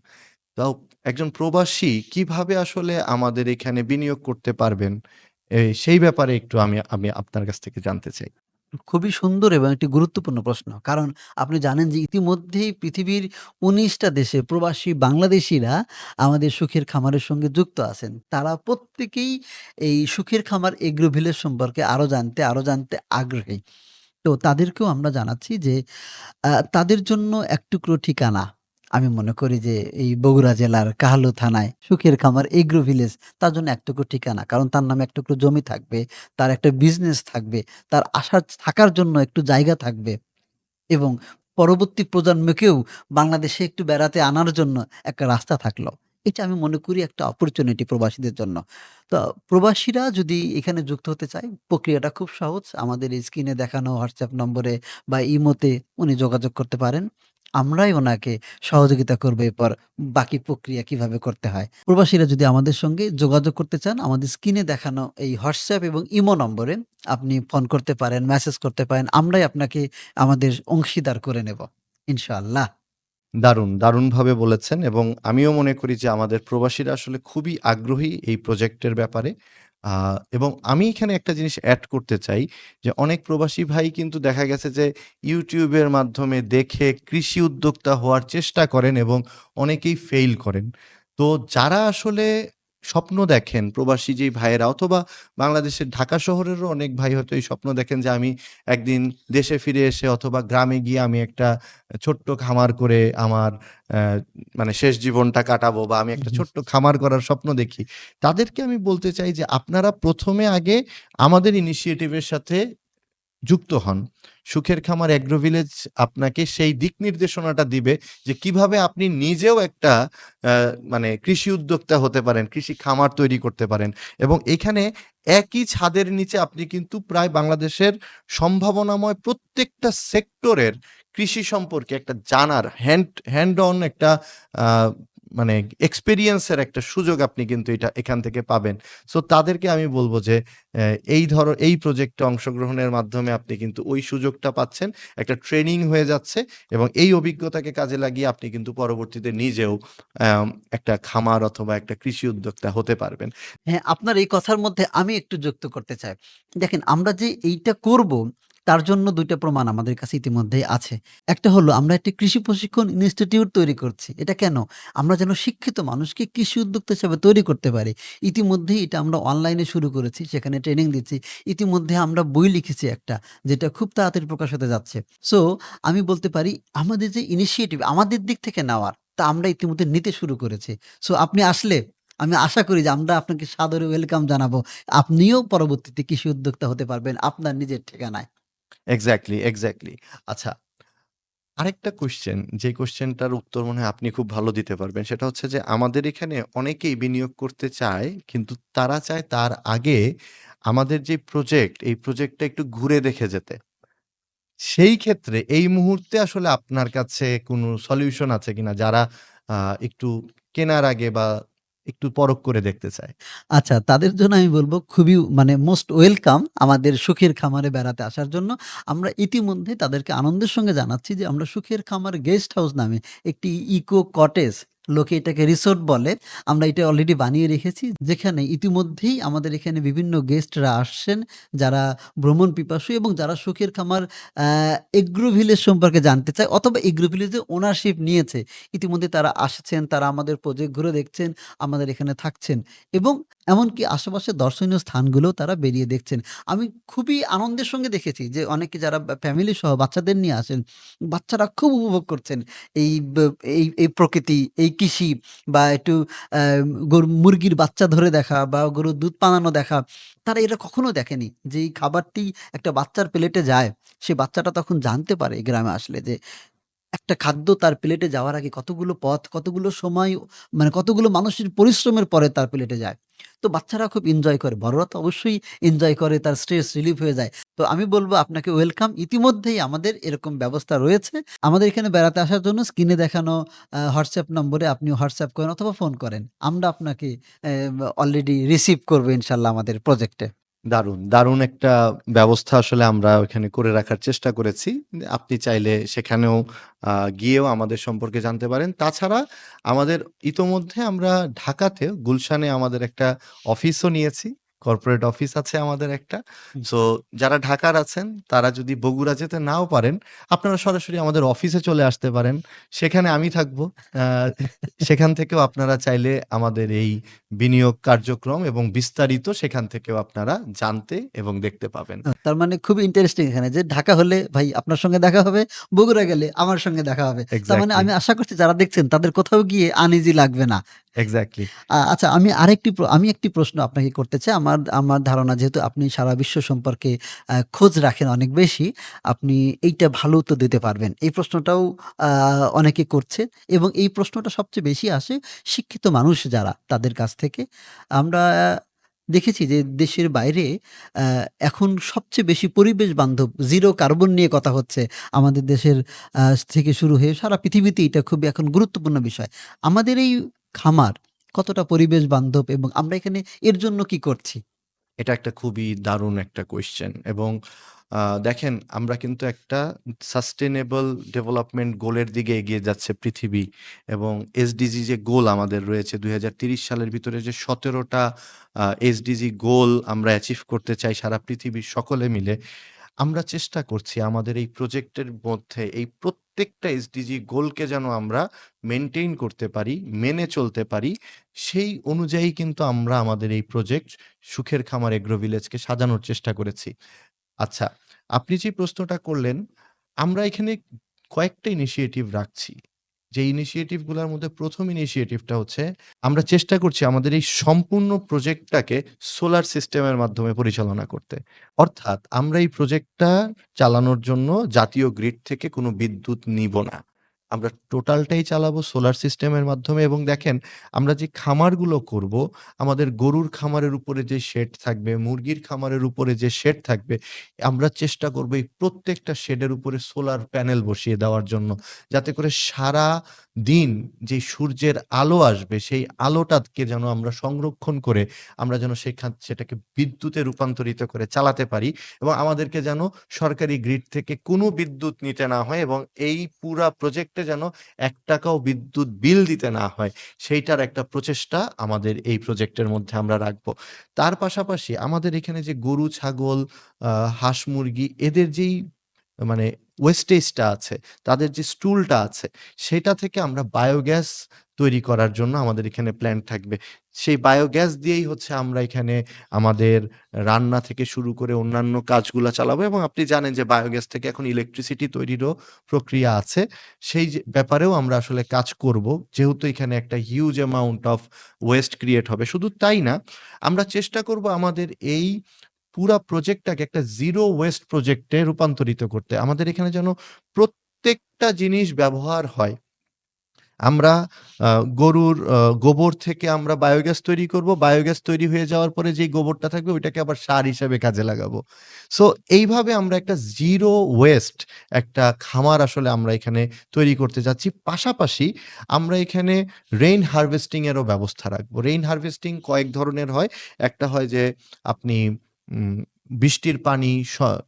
তাও একজন প্রবাসী কিভাবে আসলে আমাদের এখানে বিনিয়োগ করতে পারবেন? সেই ব্যাপারে একটু আমি আমি আপনার কাছ থেকে জানতে চাই। খুবই সুন্দর এবং একটি গুরুত্বপূর্ণ প্রশ্ন। কারণ আপনি জানেন যে ইতিমধ্যেই পৃথিবীর ১৯ টা দেশে প্রবাসী বাংলাদেশীরা আমাদের সুখের খামারের সঙ্গে যুক্ত আছেন। তারা প্রত্যেকেই এই সুখের খামার এগ্রো ভিলেজ সম্পর্কে আরো জানতে আগ্রহী। তো তাদেরকেও আমরা জানাচ্ছি যে তাদের জন্য এক টুকরো ঠিকানা আমি মনে করি যে এই বগুড়া জেলার কাহালু থানায় সুখের খামার এগ্রো ভিলেজ তার জন্য একটুকু ঠিকানা। কারণ তার নামে একটুকু জমি থাকবে, তার একটা বিজনেস থাকবে, তার আসার থাকার জন্য একটু জায়গা থাকবে এবং পরবর্তী প্রজন্মকেও বাংলাদেশে একটু বেড়াতে আনার জন্য একটা রাস্তা থাকলো। এটা আমি মনে করি একটা অপরচুনিটি প্রবাসীদের জন্য। তো প্রবাসীরা যদি এখানে যুক্ত হতে চায়, প্রক্রিয়াটা খুব সহজ। আমাদের স্ক্রিনে দেখানো WhatsApp নম্বরে বা ইমোতে উনি যোগাযোগ করতে পারেন। আমরাই ওনাকে সহযোগিতা করব এরপর বাকি প্রক্রিয়া কিভাবে করতে হয়। প্রবাসীরা যদি আমাদের সঙ্গে যোগাযোগ করতে চান, আমাদের স্ক্রিনে দেখানো এই WhatsApp এবং ইমো নম্বরে আপনি ফোন করতে পারেন, মেসেজ করতে পারেন। আমরাই আপনাকে আমাদের অংশীদার করে নেব। ইনশাআল্লাহ। দারুণ, দারুণভাবে বলেছেন এবং আমিও মনে করি যে আমাদের প্রবাসীরা আসলে খুবই আগ্রহী এই প্রজেক্টের ব্যাপারে। আ এবং আমি এখানে একটা জিনিস এড করতে চাই যে অনেক প্রবাসী ভাই কিন্তু দেখা গেছে যে YouTube এর মাধ্যমে দেখে কৃষি উদ্যোক্তা হওয়ার চেষ্টা করেন এবং অনেকেই ফেইল করেন। তো যারা আসলে স্বপ্ন দেখেন প্রবাসী যেই ভাইয়েরা অথবা বাংলাদেশের ঢাকা শহরেরও অনেক ভাই হয়তো এই স্বপ্ন দেখেন যে আমি একদিন দেশে ফিরে এসে অথবা গ্রামে গিয়ে আমি একটা ছোট্ট খামার করে আমার অ্যা মানে শেষ জীবনটা কাটাবো বা আমি হু, একটা হু। ছোট্ট খামার করার স্বপ্ন দেখি। তাদেরকে আমি বলতে চাই যে আপনারা ১ম এ আগে আমাদের ইনিশিয়েটিভ এর সাথে যুক্ত হন। সুখের খামার এগ্রো ভিলেজ আপনাকে সেই দিক নির্দেশনাটা দিবে যে কিভাবে আপনি নিজেও একটা আ মানে কৃষি উদ্যোক্তা হতে পারেন, কৃষি খামার তৈরি করতে পারেন এবং এখানে একই ছাদের নিচে আপনি কিন্তু প্রায় বাংলাদেশের সম্ভাবনাময় প্রত্যেকটা সেক্টরের কৃষি সম্পর্কে একটা জানার হ্যান্ড অন একটা আ মানে এক্সপেরিয়েন্স এর একটা সুযোগ আপনি কিন্তু এখান থেকে পাবেন। সো তাদেরকে আমি বলব যে এই প্রজেক্টে অংশগ্রহণের মাধ্যমে আপনি কিন্তু ওই সুযোগটা পাচ্ছেন। একটা ট্রেনিং হয়ে যাচ্ছে এবং এই অভিজ্ঞতাকে কাজে লাগিয়ে আপনি কিন্তু পরবর্তীতে নিজেও একটা খামার অথবা একটা কৃষি উদ্যোক্তা হতে পারবেন। হ্যাঁ, আপনার এই কথার মধ্যে আমি একটু যুক্ত করতে চাই। দেখেন আমরা যে এইটা করব, তার জন্য ২ টা প্রমাণ আমাদের কাছে ইতিমধ্যেই আছে। একটা হলো আমরা একটি কৃষি প্রশিক্ষণ ইনস্টিটিউট তৈরি করছি। এটা কেন? আমরা যেন শিক্ষিত মানুষকে কৃষি উদ্যোক্তা হিসেবে তৈরি করতে পারি। ইতিমধ্যেই এটা আমরা অনলাইনে শুরু করেছি, সেখানে ট্রেনিং দিচ্ছি। ইতিমধ্যে আমরা বই লিখেছি একটা, যেটা খুব তাড়াতাড়ি প্রকাশ হতে যাচ্ছে। সো আমি বলতে পারি আমাদের যে ইনিশিয়েটিভ আমাদের দিক থেকে নেওয়ার, তা আমরা ইতিমধ্যে নিতে শুরু করেছি। সো আপনি আসলে আমি আশা করি যে আমরা আপনাকে সাদরে ওয়েলকাম জানাবো। আপনিও পরবর্তীতে কৃষি উদ্যোক্তা হতে পারবেন আপনার নিজের ঠিকানায়। Exactly, exactly. আচ্ছা, আরেকটা কোয়েশ্চেন, যে কোয়েশ্চেনটার উত্তর মনে হয় আপনি খুব ভালো দিতে পারবেন। সেটা হচ্ছে যে আমাদের এখানে অনেকেই বিনিয়োগ করতে চায়, কিন্তু তারা চায় তার আগে আমাদের যে প্রজেক্ট, এই প্রজেক্টটা একটু ঘুরে দেখে যেতে। সেই ক্ষেত্রে এই মুহূর্তে আসলে আপনার কাছে কোনো সলিউশন আছে কিনা? যারা আ একটু কেনার আগে বা একটু পরখ করে দেখতে চায়? আচ্ছা, তাদের জন্য আমি বলব খুবই মানে মোস্ট ওয়েলকাম আমাদের সুখের খামারে বেড়াতে আসার জন্য। আমরা ইতিমধ্যে তাদেরকে আনন্দের সঙ্গে জানাচ্ছি যে আমরা সুখের খামার গেস্ট হাউস নামে একটি ইকো কটেজ, লোকে এটাকে রিসোর্ট বলে। আমরা এটা অলরেডি বানিয়ে রেখেছি। যেখানে ইতিমধ্যেই আমাদের এখানে বিভিন্ন গেস্টরা আসছেন যারা ভ্রমণ পিপাসু এবং যারা সুখের খামার আ এগ্রো ভিলেজ সম্পর্কে জানতে চায় অথবা এগ্রো ভিলেজে ওনারশিপ নিয়েছে। ইতিমধ্যে তারা আসছেন, তারা আমাদের প্রজেক্ট ঘুরে দেখছেন, আমাদের এখানে থাকছেন। এবং এমনকি আশেপাশের দর্শনীয় স্থানগুলোও তারা বেরিয়ে দেখছেন। আমি খুবই আনন্দের সঙ্গে দেখেছি যে অনেকে যারা ফ্যামিলি সহ বাচ্চাদের নিয়ে আসেন, বাচ্চারা খুব উপভোগ করছেন। এই ব এই প্রকৃতি, এই কৃষি বা একটু আ মুরগির বাচ্চা ধরে দেখা বা গরুর দুধ পানানো দেখা। তারা এটা কখনো দেখেনি। যে এই খাবারটি একটা বাচ্চার প্লেটে যায়, সে বাচ্চাটা তখন জানতে পারে গ্রামে আসলে যে একটা খাদ্য তার প্লেটে যাওয়ার আগে কতগুলো পথ, কতগুলো সময় মানে কতগুলো মানুষের পরিশ্রমের পরে তার প্লেটে যায়। তো বাচ্চারা খুব এনজয় করে। বড়রা তো অবশ্যই এনজয় করে, তার স্ট্রেস রিলিফ হয়ে যায়। তো আমি বলব আপনাকে ওয়েলকাম। ইতিমধ্যেই আমাদের এরকম ব্যবস্থা রয়েছে। আমাদের এখানে বেড়াতে আসার জন্য স্ক্রিনে দেখানো WhatsApp নম্বরে আপনি WhatsApp করেন অথবা ফোন করেন। আমরা আপনাকে অলরেডি রিসিভ করব ইনশাআল্লাহ আমাদের প্রজেক্টে। দারুণ, দারুণ একটা ব্যবস্থা আসলে আমরা ওখানে করে রাখার চেষ্টা করেছি। আপনি চাইলে সেখানেও আ গিয়েও আমাদের সম্পর্কে জানতে পারেন। তাছাড়া আমাদের ইতোমধ্যে আমরা ঢাকাতে গুলশানে আমাদের একটা অফিসও নিয়েছি। কর্পোরেট অফিস আছে আমাদের একটা। হুম। সো যারা ঢাকার আছেন তারা যদি বগুড়া যেতে নাও পারেন, আপনারা সরাসরি আমাদের অফিসে চলে আসতে পারেন। সেখানে আমি থাকবো। আ সেখান থেকেও আপনারা চাইলে আমাদের এই বিনিয়োগ কার্যক্রম এবং বিস্তারিত সেখান থেকেও আপনারা জানতে এবং দেখতে পাবেন। তার মানে খুবই ইন্টারেস্টিং এখানে যে ঢাকা হলে ভাই আপনার সঙ্গে দেখা হবে, বগুড়া গেলে আমার সঙ্গে দেখা হবে। তার মানে এক্সাক্টলি, আমি আশা করছি যারা দেখছেন তাদের কোথাও গিয়ে আনইজি লাগবে না। এক্সাক্টলি। আচ্ছা আমি একটি প্রশ্ন আপনাকে করতে চাই। আমার আমার ধারণা যেহেতু আপনি সারা বিশ্ব সম্পর্কে খোঁজ রাখেন অনেক বেশি, আপনি এইটা ভালো উত্তর দিতে পারবেন। এই প্রশ্নটাও আ অনেকে করছে এবং এই প্রশ্নটা সবচেয়ে বেশি আসে শিক্ষিত মানুষ যারা তাদের কাছ থেকে। আমরা দেখেছি যে দেশের বাইরে আ এখন সবচেয়ে বেশি পরিবেশ বান্ধব জিরো কার্বন নিয়ে কথা হচ্ছে। আমাদের দেশের আ থেকে শুরু হয়ে সারা পৃথিবীতেই এটা খুবই এখন গুরুত্বপূর্ণ বিষয়। আমাদের এই খামার কতটা পরিবেশ বান্ধব এবং আমরা এখানে এর জন্য কি করছি? এটা একটা খুবই দারুণ একটা কোয়েশ্চেন এবং দেখেন আমরা কিন্তু একটা সাস্টেনেবল ডেভেলপমেন্ট গোলের দিকে এগিয়ে যাচ্ছে পৃথিবী এবং এসডিজি যে গোল আমাদের রয়েছে ২০৩০ সালের ভিতরে যে ১৭টা এসডিজি গোল আমরা অ্যাচিভ করতে চাই সারা পৃথিবীর সকলে মিলে। আমরা চেষ্টা করছি আমাদের এই প্রজেক্টের মধ্যে এই প্রত্যেকটা এসডিজি গোলকে যেন আমরা মেইনটেইন করতে পারি, মেনে চলতে পারি। সেই অনুযায়ী কিন্তু আমরা আমাদের এই প্রজেক্ট সুখের খামার এগ্রো ভিলেজকে সাজানোর চেষ্টা করেছি। আচ্ছা, আপনি যে প্রশ্নটা করলেন, আমরা এখানে কয়েকটা ইনিশিয়েটিভ রাখছি। যে ইনিশিয়েটিভ গুলার মধ্যে ১ম ইনিশিয়েটিভটা হচ্ছে আমরা চেষ্টা করছি আমাদের এই সম্পূর্ণ প্রজেক্টটাকে সোলার সিস্টেমের মাধ্যমে পরিচালনা করতে। অর্থাৎ আমরা এই প্রজেক্টটা চালানোর জন্য জাতীয় গ্রিড থেকে কোনো বিদ্যুৎ নিব না। আমরা টোটালটাই চালাবো সোলার সিস্টেমের মাধ্যমে এবং দেখেন আমরা যে খামারগুলো করব, আমাদের গরুর খামারের উপরে যে শেড থাকবে, মুরগির খামারের উপরে যে শেড থাকবে, আমরা চেষ্টা করব এই প্রত্যেকটা শেডের উপরে সোলার প্যানেল বসিয়ে দেওয়ার জন্য। যাতে করে সারাদিন যে সূর্যের আলো আসবে, সেই আলোটাকে যেন আমরা সংরক্ষণ করে আমরা যেন সেটাকে বিদ্যুতে রূপান্তরিত করে চালাতে পারি এবং আমাদেরকে যেন সরকারি গ্রিড থেকে কোনো বিদ্যুৎ নিতে না হয় এবং এই পুরা প্রজেক্টে যেন ৳১ ও বিদ্যুৎ বিল দিতে না হয়, সেইটার একটা প্রচেষ্টা আমাদের এই প্রজেক্টের মধ্যে আমরা রাখবো। তার পাশাপাশি আমাদের এখানে যে গরু, ছাগল, আ হাঁস-মুরগি এদের যেই মানে ওয়েস্টেজটা আছে, তাদের যে স্টুলটা আছে, সেটা থেকে আমরা বায়োগ্যাস তৈরি করার জন্য আমাদের এখানে প্ল্যান্ট থাকবে। সেই বায়োগ্যাস দিয়েই হচ্ছে আমরা এখানে আমাদের রান্না থেকে শুরু করে অন্যান্য কাজগুলা চালাবো এবং আপনি জানেন যে বায়োগ্যাস থেকে এখন ইলেকট্রিসিটি তৈরিরও প্রক্রিয়া আছে। সেই যে ব্যাপারেও আমরা আসলে কাজ করব। যেহেতু এখানে একটা huge amount of West create হবে। শুধু তাই না, আমরা চেষ্টা করব আমাদের এই পুরা প্রজেক্টটাকে একটা জিরো ওয়েস্ট প্রজেক্টে রূপান্তরিত করতে। আমাদের এখানে যেন প্রত্যেকটা জিনিস ব্যবহার হয়। আমরা আ গরুর গোবর থেকে আমরা বায়োগ্যাস তৈরি করব। বায়োগ্যাস তৈরি হয়ে যাওয়ার পরে যেই গোবরটা থাকবে ওইটাকে আবার সার হিসেবে কাজে লাগাবো। সো এইভাবে আমরা একটা জিরো ওয়েস্ট একটা খামার আসলে আমরা এখানে তৈরি করতে যাচ্ছি। পাশাপাশি আমরা এখানে রেইন হারভেস্টিং এরও ব্যবস্থা রাখবো। রেইন হারভেস্টিং কয়েক ধরনের হয়। একটা হয় যে আপনি উম বৃষ্টির পানি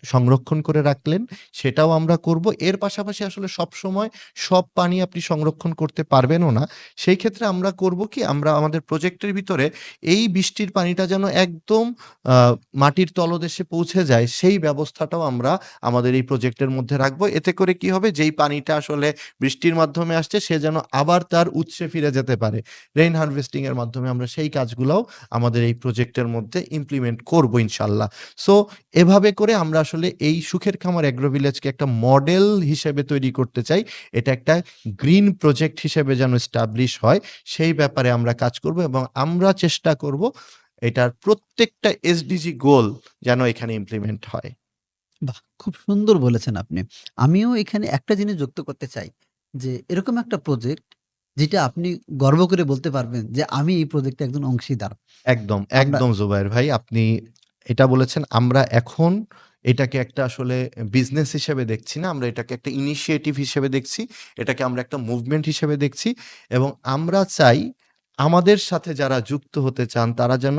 সংরক্ষণ করে রাখলেন, সেটাও আমরা করব। এর পাশাপাশি আসলে সবসময় সব পানি আপনি সংরক্ষণ করতে পারবেনও না। সেই ক্ষেত্রে আমরা করব কি, আমরা আমাদের প্রজেক্টের ভিতরে এই বৃষ্টির পানিটা যেন একদম আ মাটির তলদেশে পৌঁছে যায়, সেই ব্যবস্থাটাও আমরা আমাদের এই প্রজেক্টের মধ্যে রাখবো। এতে করে কি হবে, যেই পানিটা আসলে বৃষ্টির মাধ্যমে আসছে, সে যেন আবার তার উৎসে ফিরে যেতে পারে। রেইন হারভেস্টিং এর মাধ্যমে আমরা সেই কাজগুলাও আমাদের এই প্রজেক্টের মধ্যে ইমপ্লিমেন্ট করব ইনশাআল্লাহ। সো এভাবে করে আমরা আসলে এই সুখের খামার এগ্রো ভিলেজকে একটা মডেল হিসেবে তৈরি করতে চাই। এটা একটা গ্রিন প্রজেক্ট হিসেবে যেন এস্টাবলিশ হয়, সেই ব্যাপারে আমরা কাজ করব এবং আমরা চেষ্টা করব এটার প্রত্যেকটা এসডিজি গোল যেন এখানে ইমপ্লিমেন্ট হয়। বাহ! খুব সুন্দর বলেছেন আপনি। আমিও এখানে একটা জিনিস যুক্ত করতে চাই যে এরকম একটা প্রজেক্ট যেটা আপনি গর্ব করে বলতে পারবেন যে আমি এই প্রজেক্টে একজন অংশীদার। একদম, আমরা একদম জুবায়ের ভাই। আপনি এটা বলেছেন। আমরা এখন এটাকে একটা আসলে বিজনেস হিসেবে দেখছি না। আমরা এটাকে একটা ইনিশিয়েটিভ হিসেবে দেখছি। এটাকে আমরা একটা মুভমেন্ট হিসেবে দেখছি এবং আমরা চাই আমাদের সাথে যারা যুক্ত হতে চান তারা যেন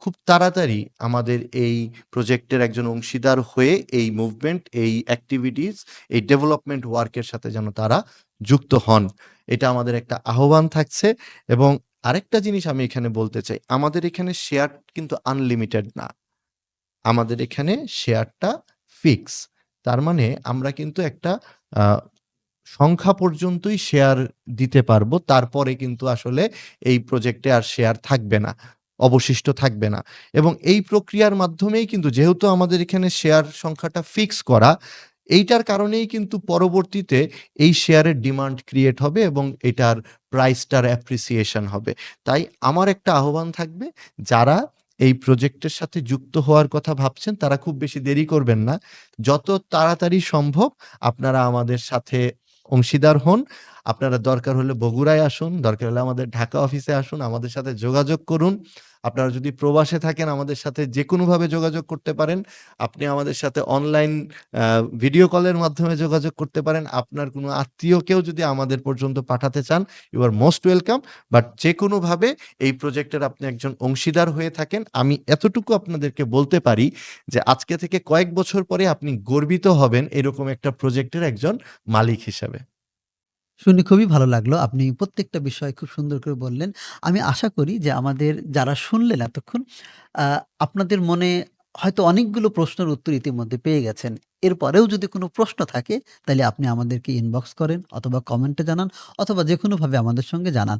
খুব তাড়াতাড়ি আমাদের এই প্রজেক্টের একজন অংশীদার হয়ে এই মুভমেন্ট, এই এক্টিভিটিস, এই ডেভেলপমেন্ট ওয়ার্ক এর সাথে যেন তারা যুক্ত হন। এটা আমাদের একটা আহ্বান থাকছে এবং আরেকটা জিনিস আমি এখানে বলতে চাই, আমাদের এখানে শেয়ার কিন্তু আনলিমিটেড না। আমাদের এখানে শেয়ারটা ফিক্স। তার মানে আমরা কিন্তু একটা আ সংখ্যা পর্যন্তই শেয়ার দিতে পারবো। তারপরে কিন্তু আসলে এই প্রজেক্টে আর শেয়ার থাকবে না। অবশিষ্ট থাকবে না। এবং এই প্রক্রিয়ার মাধ্যমেই কিন্তু যেহেতু আমাদের এখানে শেয়ার সংখ্যাটা ফিক্স করা, এইটার কারণেই কিন্তু পরবর্তীতে এই শেয়ারের ডিমান্ড ক্রিয়েট হবে এবং এটার প্রাইসটার অ্যাপ্রিসিয়েশন হবে। তাই আমার একটা আহ্বান থাকবে, যারা এই প্রজেক্টের সাথে যুক্ত হওয়ার কথা ভাবছেন তারা খুব বেশি দেরি করবেন না। যত তাড়াতাড়ি সম্ভব আপনারা আমাদের সাথে অংশীদার হন। আপনারা দরকার হলে বগুড়ায় আসুন, দরকার হলে আমাদের ঢাকা অফিসে আসুন, আমাদের সাথে যোগাযোগ করুন। আপনারা যদি প্রবাসে থাকেন আমাদের সাথে যেকোনোভাবে যোগাযোগ করতে পারেন। আপনি আমাদের সাথে অনলাইন আ ভিডিও কলের মাধ্যমে যোগাযোগ করতে পারেন। আপনার কোনো আত্মীয়কেও যদি আমাদের পর্যন্ত পাঠাতে চান, you are most welcome. But যেকোনোভাবে এই প্রজেক্টের আপনি একজন অংশীদার হয়ে থাকেন। আমি এতটুকু আপনাদেরকে বলতে পারি যে আজকে থেকে কয়েক বছর পরে আপনি গর্বিত হবেন এরকম একটা প্রজেক্টের একজন মালিক হিসাবে। শুনে খুবই ভালো লাগলো। আপনি প্রত্যেকটা বিষয় খুব সুন্দর করে বললেন। আমি আশা করি যে আমাদের যারা শুনলেন এতক্ষণ, আ আপনাদের মনে হয়তো অনেকগুলো প্রশ্নের উত্তর ইতিমধ্যে পেয়ে গেছেন। এরপরেও যদি কোনো প্রশ্ন থাকে তাইলে আপনি আমাদেরকে ইনবক্স করেন অথবা কমেন্টে জানান অথবা যেকোনোভাবে আমাদের সঙ্গে জানান।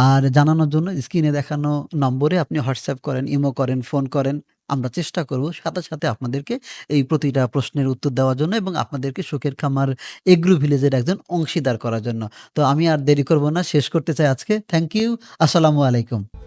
আর জানানোর জন্য স্ক্রিনে দেখানো নম্বরে আপনি হোয়াটসঅ্যাপ করেন, ইমো করেন, ফোন করেন। আমরা চেষ্টা করব সাথে, সাথে আপনাদেরকে এই প্রতিটা প্রশ্নের উত্তর দেওয়ার জন্য এবং আপনাদেরকে সুখের খামার এগ্রো ভিলেজের একজন অংশীদার করার জন্য। তো আমি আর দেরি করব না। শেষ করতে চাই আজকে। Thank you. আসসালামু আলাইকুম।